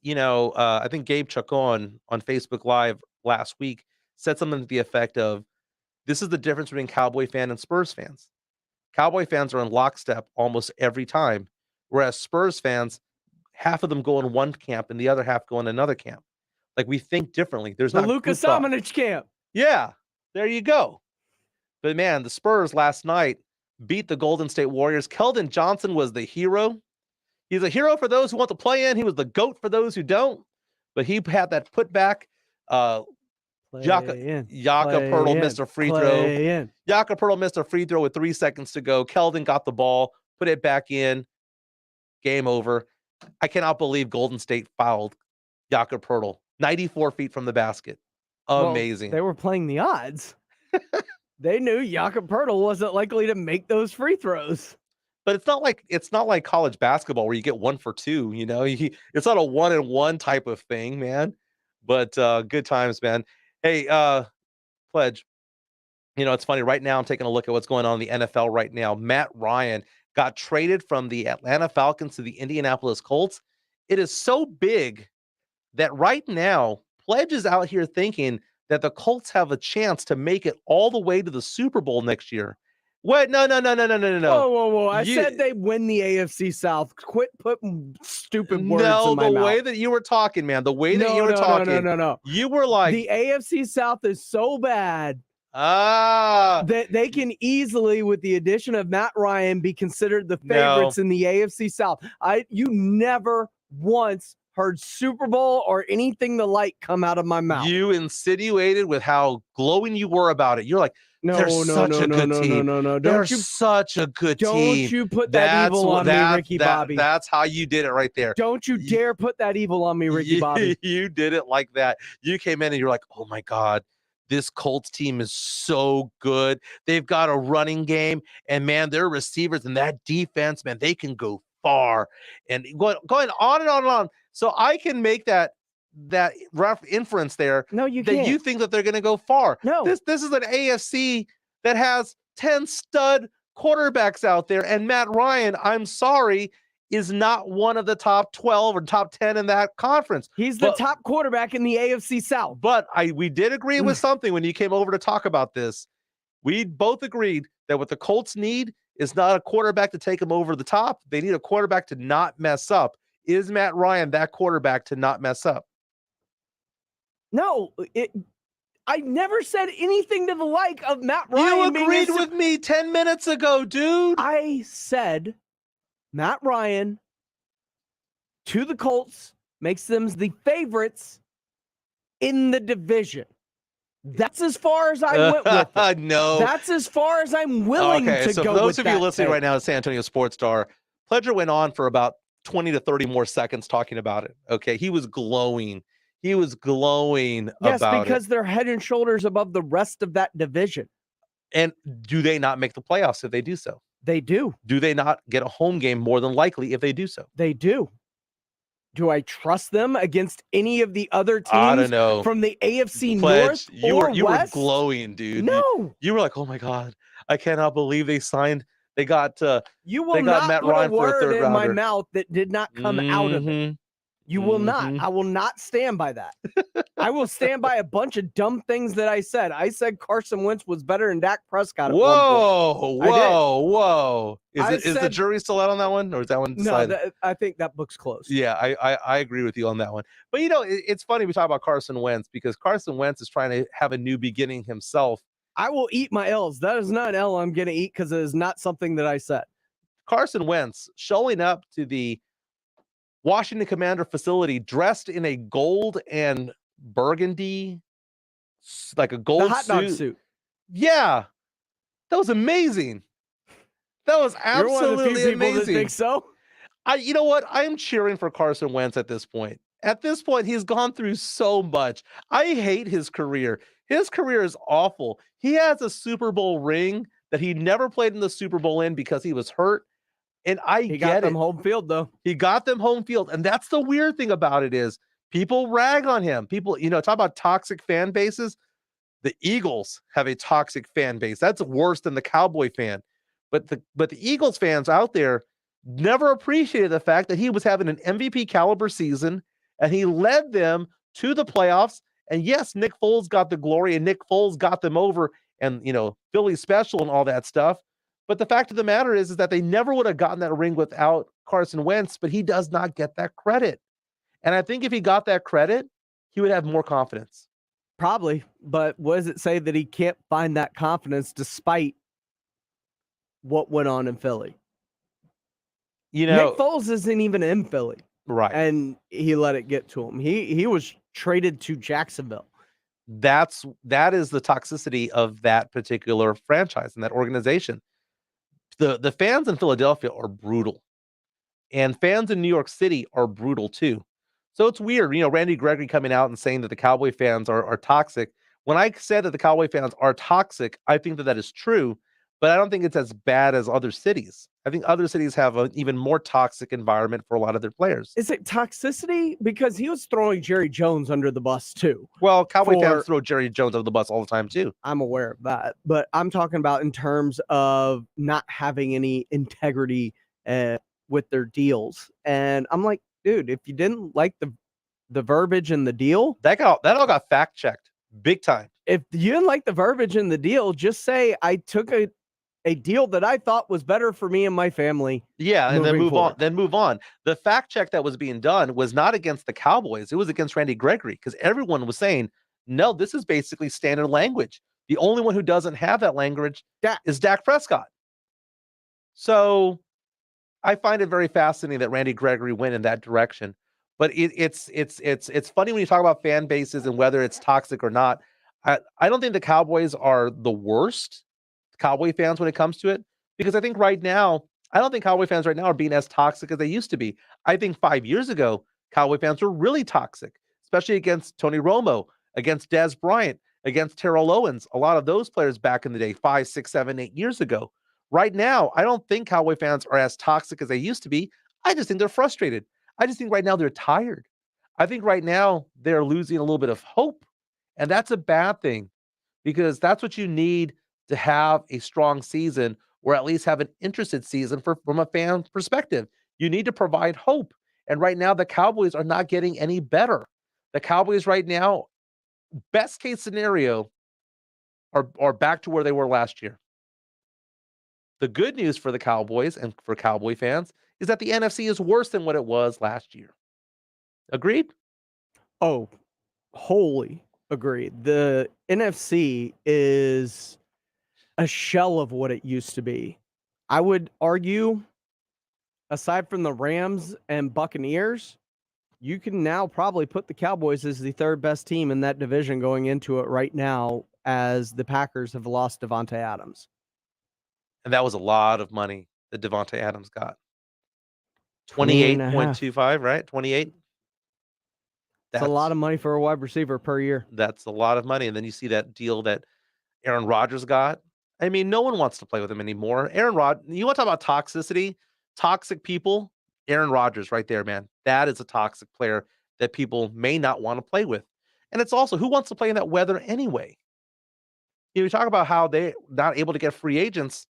I think Gabe Chacon on Facebook Live last week said something to the effect of, this is the difference between Cowboy fan and Spurs fans. Cowboy fans are in lockstep almost every time, whereas Spurs fans, half of them go in one camp and the other half go in another camp. Like, we think differently. There's The not Luka group thought. Samanic camp. Yeah, there you go. But man, the Spurs last night beat the Golden State Warriors. Kelvin Johnson was the hero. He's a hero for those who want to play in. He was the GOAT for those who don't. But he had that putback. Jakob Poeltl missed a free throw. Jakob Poeltl missed a free throw with 3 seconds to go. Keldon got the ball, put it back in. Game over. I cannot believe Golden State fouled Jakob Poeltl 94 feet from the basket. Amazing. Well, they were playing the odds. They knew Jakob Poeltl wasn't likely to make those free throws. But it's not like college basketball where you get 1 for 2. It's not a 1-and-1 type of thing, man. But good times, man. Hey, Pledge. It's funny. Right now, I'm taking a look at what's going on in the NFL right now. Matt Ryan got traded from the Atlanta Falcons to the Indianapolis Colts. It is so big that right now, Pledge is out here thinking that the Colts have a chance to make it all the way to the Super Bowl next year. What? No. Whoa. I said they win the AFC South. Quit putting stupid words in my mouth. No, the way that you were talking, man. The way that you were talking. No. You were like. The AFC South is so bad that they can easily, with the addition of Matt Ryan, be considered the favorites in the AFC South. You never once heard Super Bowl or anything the like come out of my mouth. You insinuated with how glowing you were about it. You're like, No. They're such a good team. Don't you put that evil on me, Ricky Bobby. That's how you did it right there. Don't you dare put that evil on me, Ricky Bobby. You did it like that. You came in and you're like, oh my God, this Colts team is so good. They've got a running game, and man, their receivers and that defense, man, they can go far. And going on and on and on. So I can make that rough inference there. No, you that can't. You think that they're going to go far. No. This is an AFC that has 10 stud quarterbacks out there, and Matt Ryan, I'm sorry, is not one of the top 12 or top 10 in that conference. He's the top quarterback in the AFC South. But we did agree with something when you came over to talk about this. We both agreed that what the Colts need is not a quarterback to take them over the top. They need a quarterback to not mess up. Is Matt Ryan that quarterback to not mess up? No, I never said anything to the like of Matt Ryan. You agreed with me 10 minutes ago, dude. I said Matt Ryan to the Colts makes them the favorites in the division. That's as far as I went with it. No. That's as far as I'm willing to go with that. So for those of you listening right now to San Antonio Sports Star, Pledger went on for about 20 to 30 more seconds talking about it. Okay, he was glowing. Yes, about because they're head and shoulders above the rest of that division. And do they not make the playoffs if they do so? They do. Do they not get a home game more than likely if they do so? They do. Do I trust them against any of the other teams I don't know. From the AFC Pledge, North you West? were glowing, dude. No. You were like, oh my God, I cannot believe they signed. They got you will they got not Matt put Ryan a word for a third in rounder. my mouth that did not come out of it. You will not. I will not stand by that. I will stand by a bunch of dumb things that I said. I said Carson Wentz was better than Dak Prescott. Whoa. Is the jury still out on that one? Or is that one decided? No, I think that book's closed. Yeah, I agree with you on that one. But, it's funny we talk about Carson Wentz because Carson Wentz is trying to have a new beginning himself I will eat my L's. That is not an L I'm going to eat because it is not something that I said. Carson Wentz showing up to the Washington Commander facility dressed in a gold and burgundy, like a gold The hot dog suit. Yeah, that was amazing. That was absolutely You're one of the few people amazing. that think so? You know what? I am cheering for Carson Wentz at this point. At this point, he's gone through so much. I hate his career. His career is awful. He has a Super Bowl ring that he never played in the Super Bowl in because he was hurt. And he got them home field, though. He got them home field. And that's the weird thing about it is people rag on him. People, talk about toxic fan bases. The Eagles have a toxic fan base. That's worse than the Cowboy fan. But the Eagles fans out there never appreciated the fact that he was having an MVP caliber season and he led them to the playoffs. And yes, Nick Foles got the glory and Nick Foles got them over and, Philly special and all that stuff. But the fact of the matter is that they never would have gotten that ring without Carson Wentz, but he does not get that credit. And I think if he got that credit, he would have more confidence. Probably. But what does it say that he can't find that confidence what went on in Philly? Nick Foles isn't even in Philly. Right. And he let it get to him. He was traded to Jacksonville. That is the toxicity of that particular franchise and that organization. The fans in Philadelphia are brutal. And fans in New York City are brutal too. So it's weird, Randy Gregory coming out and saying that the Cowboy fans are toxic. When I said that the Cowboy fans are toxic, I think that is true. But I don't think it's as bad as other cities. I think other cities have an even more toxic environment for a lot of their players. Is it toxicity? Because he was throwing Jerry Jones under the bus too. Well, Cowboy fans throw Jerry Jones under the bus all the time too. I'm aware of that. But I'm talking about in terms of not having any integrity with their deals. And I'm like, dude, if you didn't like the verbiage in the deal, that all got fact checked big time. If you didn't like the verbiage in the deal, just say I took a deal that I thought was better for me and my family. Yeah, and then move on. The fact check that was being done was not against the Cowboys. It was against Randy Gregory because everyone was saying, no, this is basically standard language. The only one who doesn't have that language is Dak Prescott. So I find it very fascinating that Randy Gregory went in that direction. But it's funny when you talk about fan bases and whether it's toxic or not. I don't think the Cowboys are the worst Cowboy fans when it comes to it, because I think right now, I don't think Cowboy fans right now are being as toxic as they used to be. I think 5 years ago, Cowboy fans were really toxic, especially against Tony Romo, against Dez Bryant, against Terrell Owens, a lot of those players back in the day, 5, 6, 7, 8 years ago. Right now, I don't think Cowboy fans are as toxic as they used to be. I just think they're frustrated. I just think right now they're tired. I think right now they're losing a little bit of hope, and that's a bad thing because that's what you need to have a strong season or at least have an interested season from a fan perspective. You need to provide hope. And right now, the Cowboys are not getting any better. The Cowboys right now, best case scenario, are back to where they were last year. The good news for the Cowboys and for Cowboy fans is that the NFC is worse than what it was last year. Agreed? Oh, wholly agreed. The NFC is a shell of what it used to be. I would argue, aside from the Rams and Buccaneers, you can now probably put the Cowboys as the third best team in that division going into it right now, as the Packers have lost Devontae Adams. And that was a lot of money that Devontae Adams got. 28.25, right? 28. That's a lot of money for a wide receiver per year. That's a lot of money. And then you see that deal that Aaron Rodgers got. I mean, no one wants to play with him anymore. You want to talk about toxicity, toxic people? Aaron Rodgers right there, man. That is a toxic player that people may not want to play with. And it's also, who wants to play in that weather anyway? You talk about how they're not able to get free agents.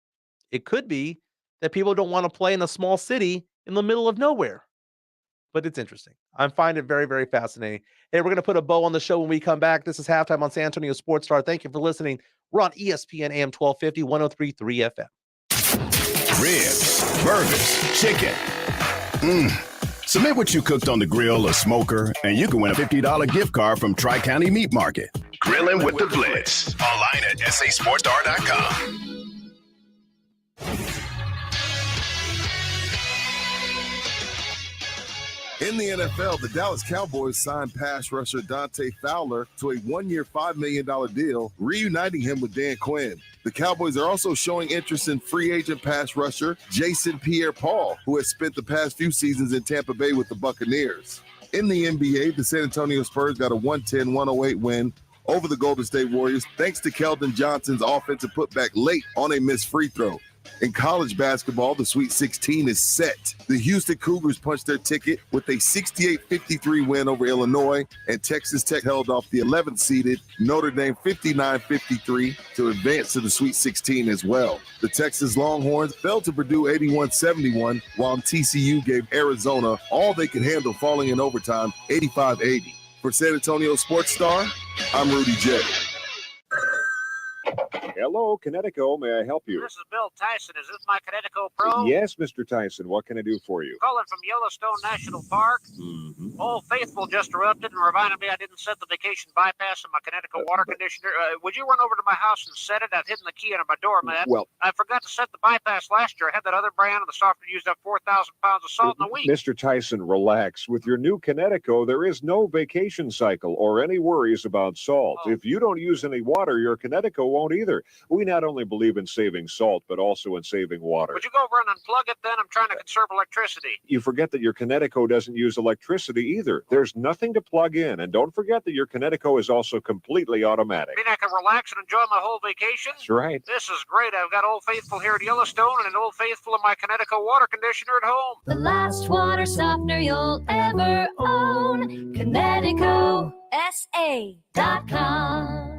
It could be that people don't want to play in a small city in the middle of nowhere. But it's interesting. I find it very, very fascinating. Hey, we're going to put a bow on the show when we come back. This is Halftime on San Antonio Sports Star. Thank you for listening. We're on ESPN AM 1250, 103.3 FM. Ribs, burgers, chicken. Submit what you cooked on the grill or smoker, and you can win a $50 gift card from Tri-County Meat Market. Grilling with the Blitz. Online at sasportstar.com. In the NFL, the Dallas Cowboys signed pass rusher Dante Fowler to a one-year, $5 million deal, reuniting him with Dan Quinn. The Cowboys are also showing interest in free agent pass rusher Jason Pierre-Paul, who has spent the past few seasons in Tampa Bay with the Buccaneers. In the NBA, the San Antonio Spurs got a 110-108 win over the Golden State Warriors thanks to Kelvin Johnson's offensive putback late on a missed free throw. In college basketball, the Sweet 16 is set. The Houston Cougars punched their ticket with a 68-53 win over Illinois, and Texas Tech held off the 11th-seeded Notre Dame 59-53 to advance to the Sweet 16 as well. The Texas Longhorns fell to Purdue 81-71, while TCU gave Arizona all they could handle, falling in overtime 85-80. For San Antonio Sports Star, I'm Rudy J. Hello, Kinetico. May I help you? This is Bill Tyson. Is this my Kinetico Pro? Yes, Mr. Tyson. What can I do for you? Calling from Yellowstone National Park. Old Faithful just erupted and reminded me I didn't set the vacation bypass on my Kinetico water conditioner. Would you run over to my house and set it? I've hidden the key under my doormat. Well, I forgot to set the bypass last year. I had that other brand, and the software used up 4,000 pounds of salt in a week. Mr. Tyson, relax. With your new Kinetico, there is no vacation cycle or any worries about salt. If you don't use any water, your Kinetico won't either. We not only believe in saving salt, but also in saving water. Would you go over and unplug it then? I'm trying to conserve electricity. You forget that your Kinetico doesn't use electricity either. There's nothing to plug in. And don't forget that your Kinetico is also completely automatic. I mean, I can relax and enjoy my whole vacation? That's right. This is great. I've got Old Faithful here at Yellowstone and an Old Faithful in my Kinetico water conditioner at home. The last water softener you'll ever own. Kinetico. SA.com.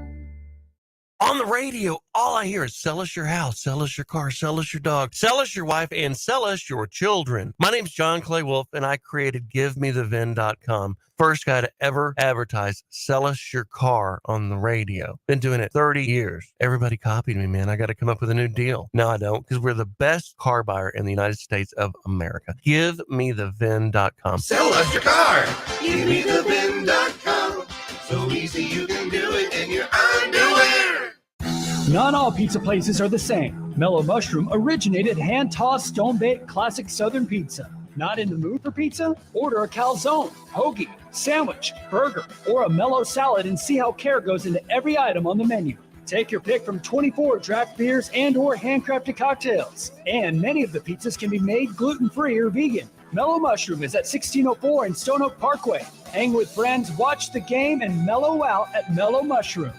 On the radio, all I hear is sell us your house, sell us your car, sell us your dog, sell us your wife, and sell us your children. My name's John Clay Wolf, and I created GiveMeTheVin.com. First guy to ever advertise sell us your car on the radio. Been doing it 30 years. Everybody copied me, man. I got to come up with a new deal. No, I don't, because we're the best car buyer in the United States of America. GiveMeTheVin.com. Sell us your car. GiveMeTheVin.com. So easy you can do it in your underwear. Not all pizza places are the same. Mellow Mushroom originated hand-tossed, stone-baked classic Southern pizza. Not in the mood for pizza? Order a calzone, hoagie, sandwich, burger, or a mellow salad and see how care goes into every item on the menu. Take your pick from 24 draft beers and or handcrafted cocktails. And many of the pizzas can be made gluten-free or vegan. Mellow Mushroom is at 1604 in Stone Oak Parkway. Hang with friends, watch the game, and mellow out at Mellow Mushroom.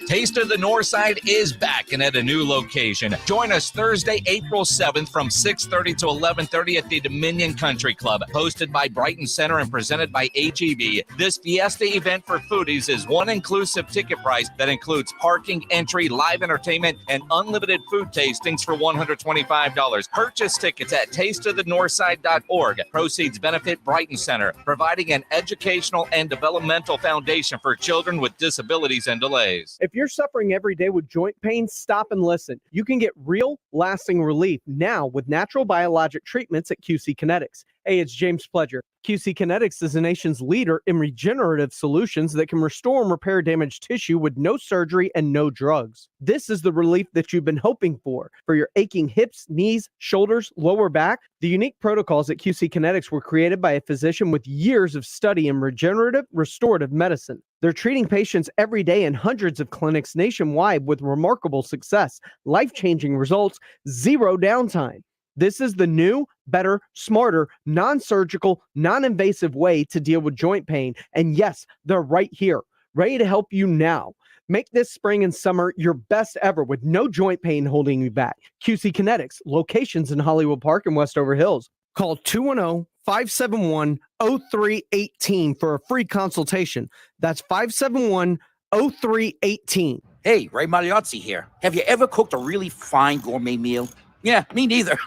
Taste of the Northside is back and at a new location. Join us Thursday, April 7th from 6:30 to 11:30 at the Dominion Country Club. Hosted by Brighton Center and presented by HEB. This Fiesta event for foodies is one inclusive ticket price that includes parking, entry, live entertainment, and unlimited food tastings for $125. Purchase tickets at tasteofthenorthside.org. Proceeds benefit Brighton Center, providing an educational and developmental foundation for children with disabilities and delays. If you're suffering every day with joint pain, stop and listen. You can get real, lasting relief now with natural biologic treatments at QC Kinetics. Hey, it's James Pledger. QC Kinetics is the nation's leader in regenerative solutions that can restore and repair damaged tissue with no surgery and no drugs. This is the relief that you've been hoping for your aching hips, knees, shoulders, lower back. The unique protocols at QC Kinetics were created by a physician with years of study in regenerative, restorative medicine. They're treating patients every day in hundreds of clinics nationwide with remarkable success, life-changing results, zero downtime. This is the new, better, smarter, non-surgical, non-invasive way to deal with joint pain. And yes, they're right here, ready to help you now. Make this spring and summer your best ever with no joint pain holding you back. QC Kinetics, locations in Hollywood Park and Westover Hills. Call 210-571-0318 for a free consultation. That's 571-0318. Hey, Ray Magliozzi here. Have you ever cooked a really fine gourmet meal? Yeah, me neither.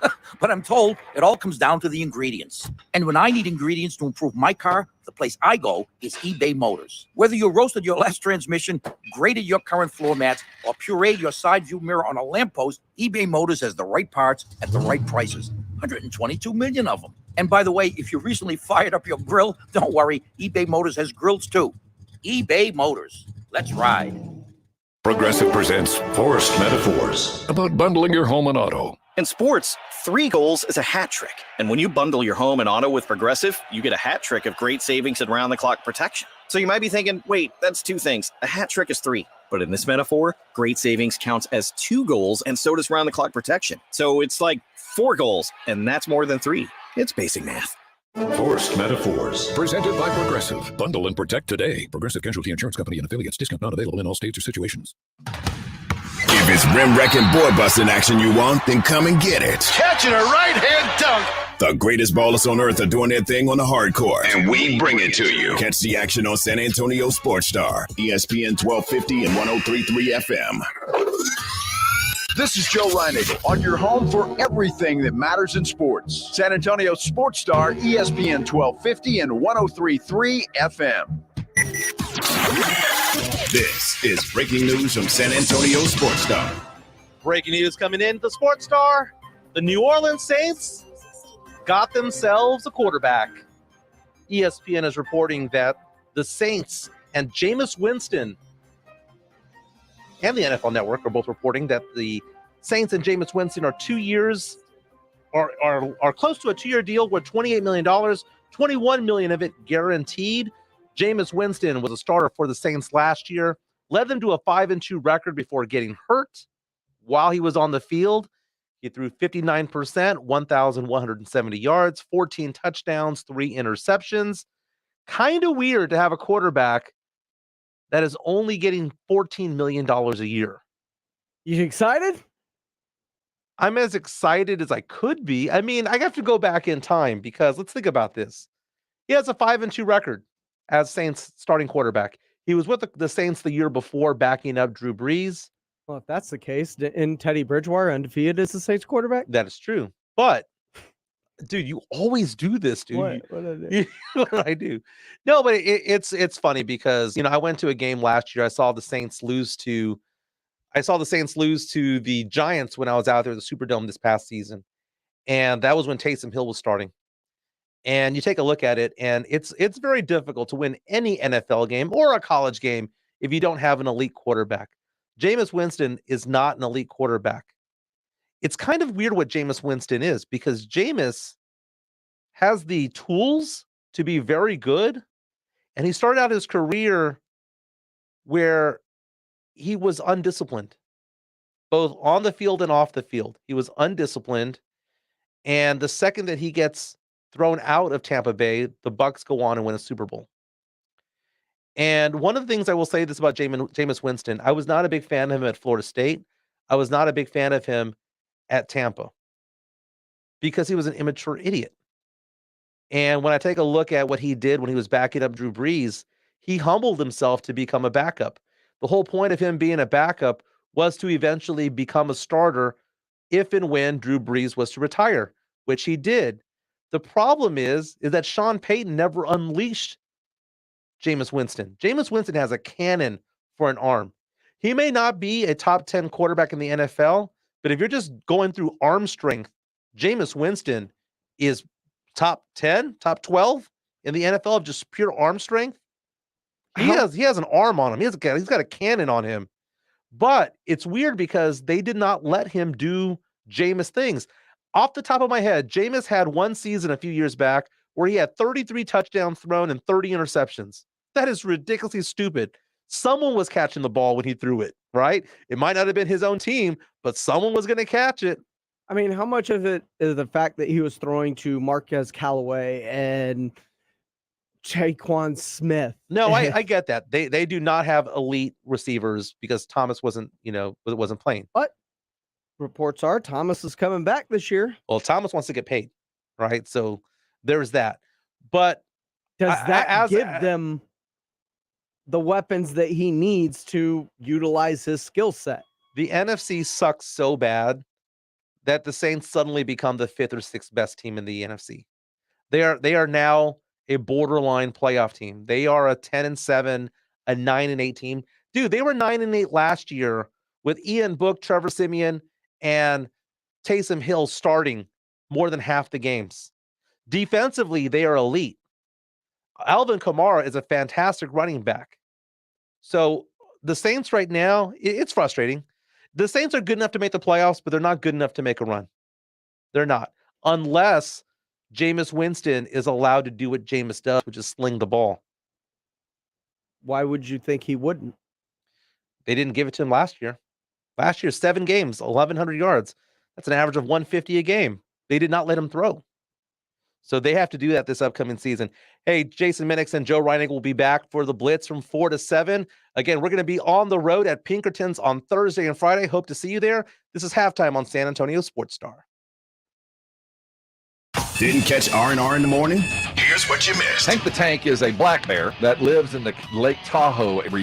But I'm told it all comes down to the ingredients. And when I need ingredients to improve my car, the place I go is eBay Motors. Whether you roasted your last transmission, graded your current floor mats, or pureed your side view mirror on a lamppost, eBay Motors has the right parts at the right prices. 122 million of them. And by the way, if you recently fired up your grill, don't worry, eBay Motors has grills too. eBay Motors. Let's ride. Progressive presents Forced Metaphors about bundling your home and auto. In sports, 3 goals is a hat trick. And when you bundle your home and auto with Progressive, you get a hat trick of great savings and round-the-clock protection. So you might be thinking, wait, that's 2 things. A hat trick is 3. But in this metaphor, great savings counts as 2 goals, and so does round-the-clock protection. So it's like 4 goals, and that's more than 3. It's basic math. Forced Metaphors, presented by Progressive. Bundle and protect today. Progressive Casualty Insurance Company and affiliates. Discount not available in all states or situations. If it's rim wrecking boy busting action you want, then come and get it. Catching a right-hand dunk. The greatest ballers on earth are doing their thing on the hard court, and we bring it to you. Catch the action on San Antonio Sports Star, ESPN 1250 and 103.3 FM. This is Joe Reinagle on your home for everything that matters in sports. San Antonio Sports Star, ESPN 1250 and 103.3 FM. This is breaking news from San Antonio Sports Star. Breaking news coming in the Sports Star. The New Orleans Saints got themselves a quarterback. ESPN is reporting that the Saints and Jameis Winston and the NFL Network are both reporting that the Saints and Jameis Winston are 2 years, are close to a 2-year deal worth $28 million, $21 million of it guaranteed. Jameis Winston was a starter for the Saints last year, led them to a 5-2 record before getting hurt while he was on the field. He threw 59%, 1,170 yards, 14 touchdowns, 3 interceptions. Kind of weird to have a quarterback that is only getting $14 million a year. You excited? I'm as excited as I could be. I mean, I have to go back in time because let's think about this. He has a 5-2 record as Saints starting quarterback. He was with the Saints the year before, backing up Drew Brees. Well, if that's the case, in Teddy Bridgewater undefeated as the Saints quarterback? That is true. But, dude, you always do this, dude. What did I do? What did I do? No, but it's funny because, I went to a game last year. I saw the Saints lose to the Giants when I was out there at the Superdome this past season. And that was when Taysom Hill was starting. And you take a look at it, and it's very difficult to win any NFL game or a college game if you don't have an elite quarterback. Jameis Winston is not an elite quarterback. It's kind of weird what Jameis Winston is because Jameis has the tools to be very good, and he started out his career where he was undisciplined, both on the field and off the field. He was undisciplined, and the second that he gets thrown out of Tampa Bay, the Bucs go on and win a Super Bowl. And one of the things I will say this about Jameis Winston, I was not a big fan of him at Florida State. I was not a big fan of him at Tampa because he was an immature idiot. And when I take a look at what he did when he was backing up Drew Brees, he humbled himself to become a backup. The whole point of him being a backup was to eventually become a starter if and when Drew Brees was to retire, which he did. The problem is that Sean Payton never unleashed Jameis Winston. Jameis Winston has a cannon for an arm. He may not be a top 10 quarterback in the NFL, but if you're just going through arm strength, Jameis Winston is top 10, top 12 in the NFL of just pure arm strength. He has an arm on him. He's got a cannon on him. But it's weird because they did not let him do Jameis things. Off the top of my head, Jameis had one season a few years back where he had 33 touchdowns thrown and 30 interceptions. That is ridiculously stupid. Someone was catching the ball when he threw it, right? It might not have been his own team, but someone was going to catch it. I mean, how much of it is the fact that he was throwing to Marquez Callaway and Jaquan Smith? No, I get that. They do not have elite receivers because Thomas wasn't playing. But reports are Thomas is coming back this year. Well, Thomas wants to get paid, right? So there's that. But does that give them the weapons that he needs to utilize his skill set? The NFC sucks so bad that the Saints suddenly become the 5th or 6th best team in the NFC. They are now a borderline playoff team. They are a 10-7, a 9-8 team. Dude, they were 9-8 last year with Ian Book, Trevor Siemian, and Taysom Hill starting more than half the games. Defensively, they are elite. Alvin Kamara is a fantastic running back. So the Saints right now, it's frustrating. The Saints are good enough to make the playoffs, but they're not good enough to make a run. They're not. Unless Jameis Winston is allowed to do what Jameis does, which is sling the ball. Why would you think he wouldn't? They didn't give it to him last year. Last year, 7 games, 1,100 yards. That's an average of 150 a game. They did not let him throw. So they have to do that this upcoming season. Hey, Jason Minix and Joe Reinig will be back for the Blitz from 4 to 7. Again, we're going to be on the road at Pinkerton's on Thursday and Friday. Hope to see you there. This is Halftime on San Antonio Sports Star. Didn't catch R&R in the morning? Here's what you missed. Hank the Tank is a black bear that lives in the Lake Tahoe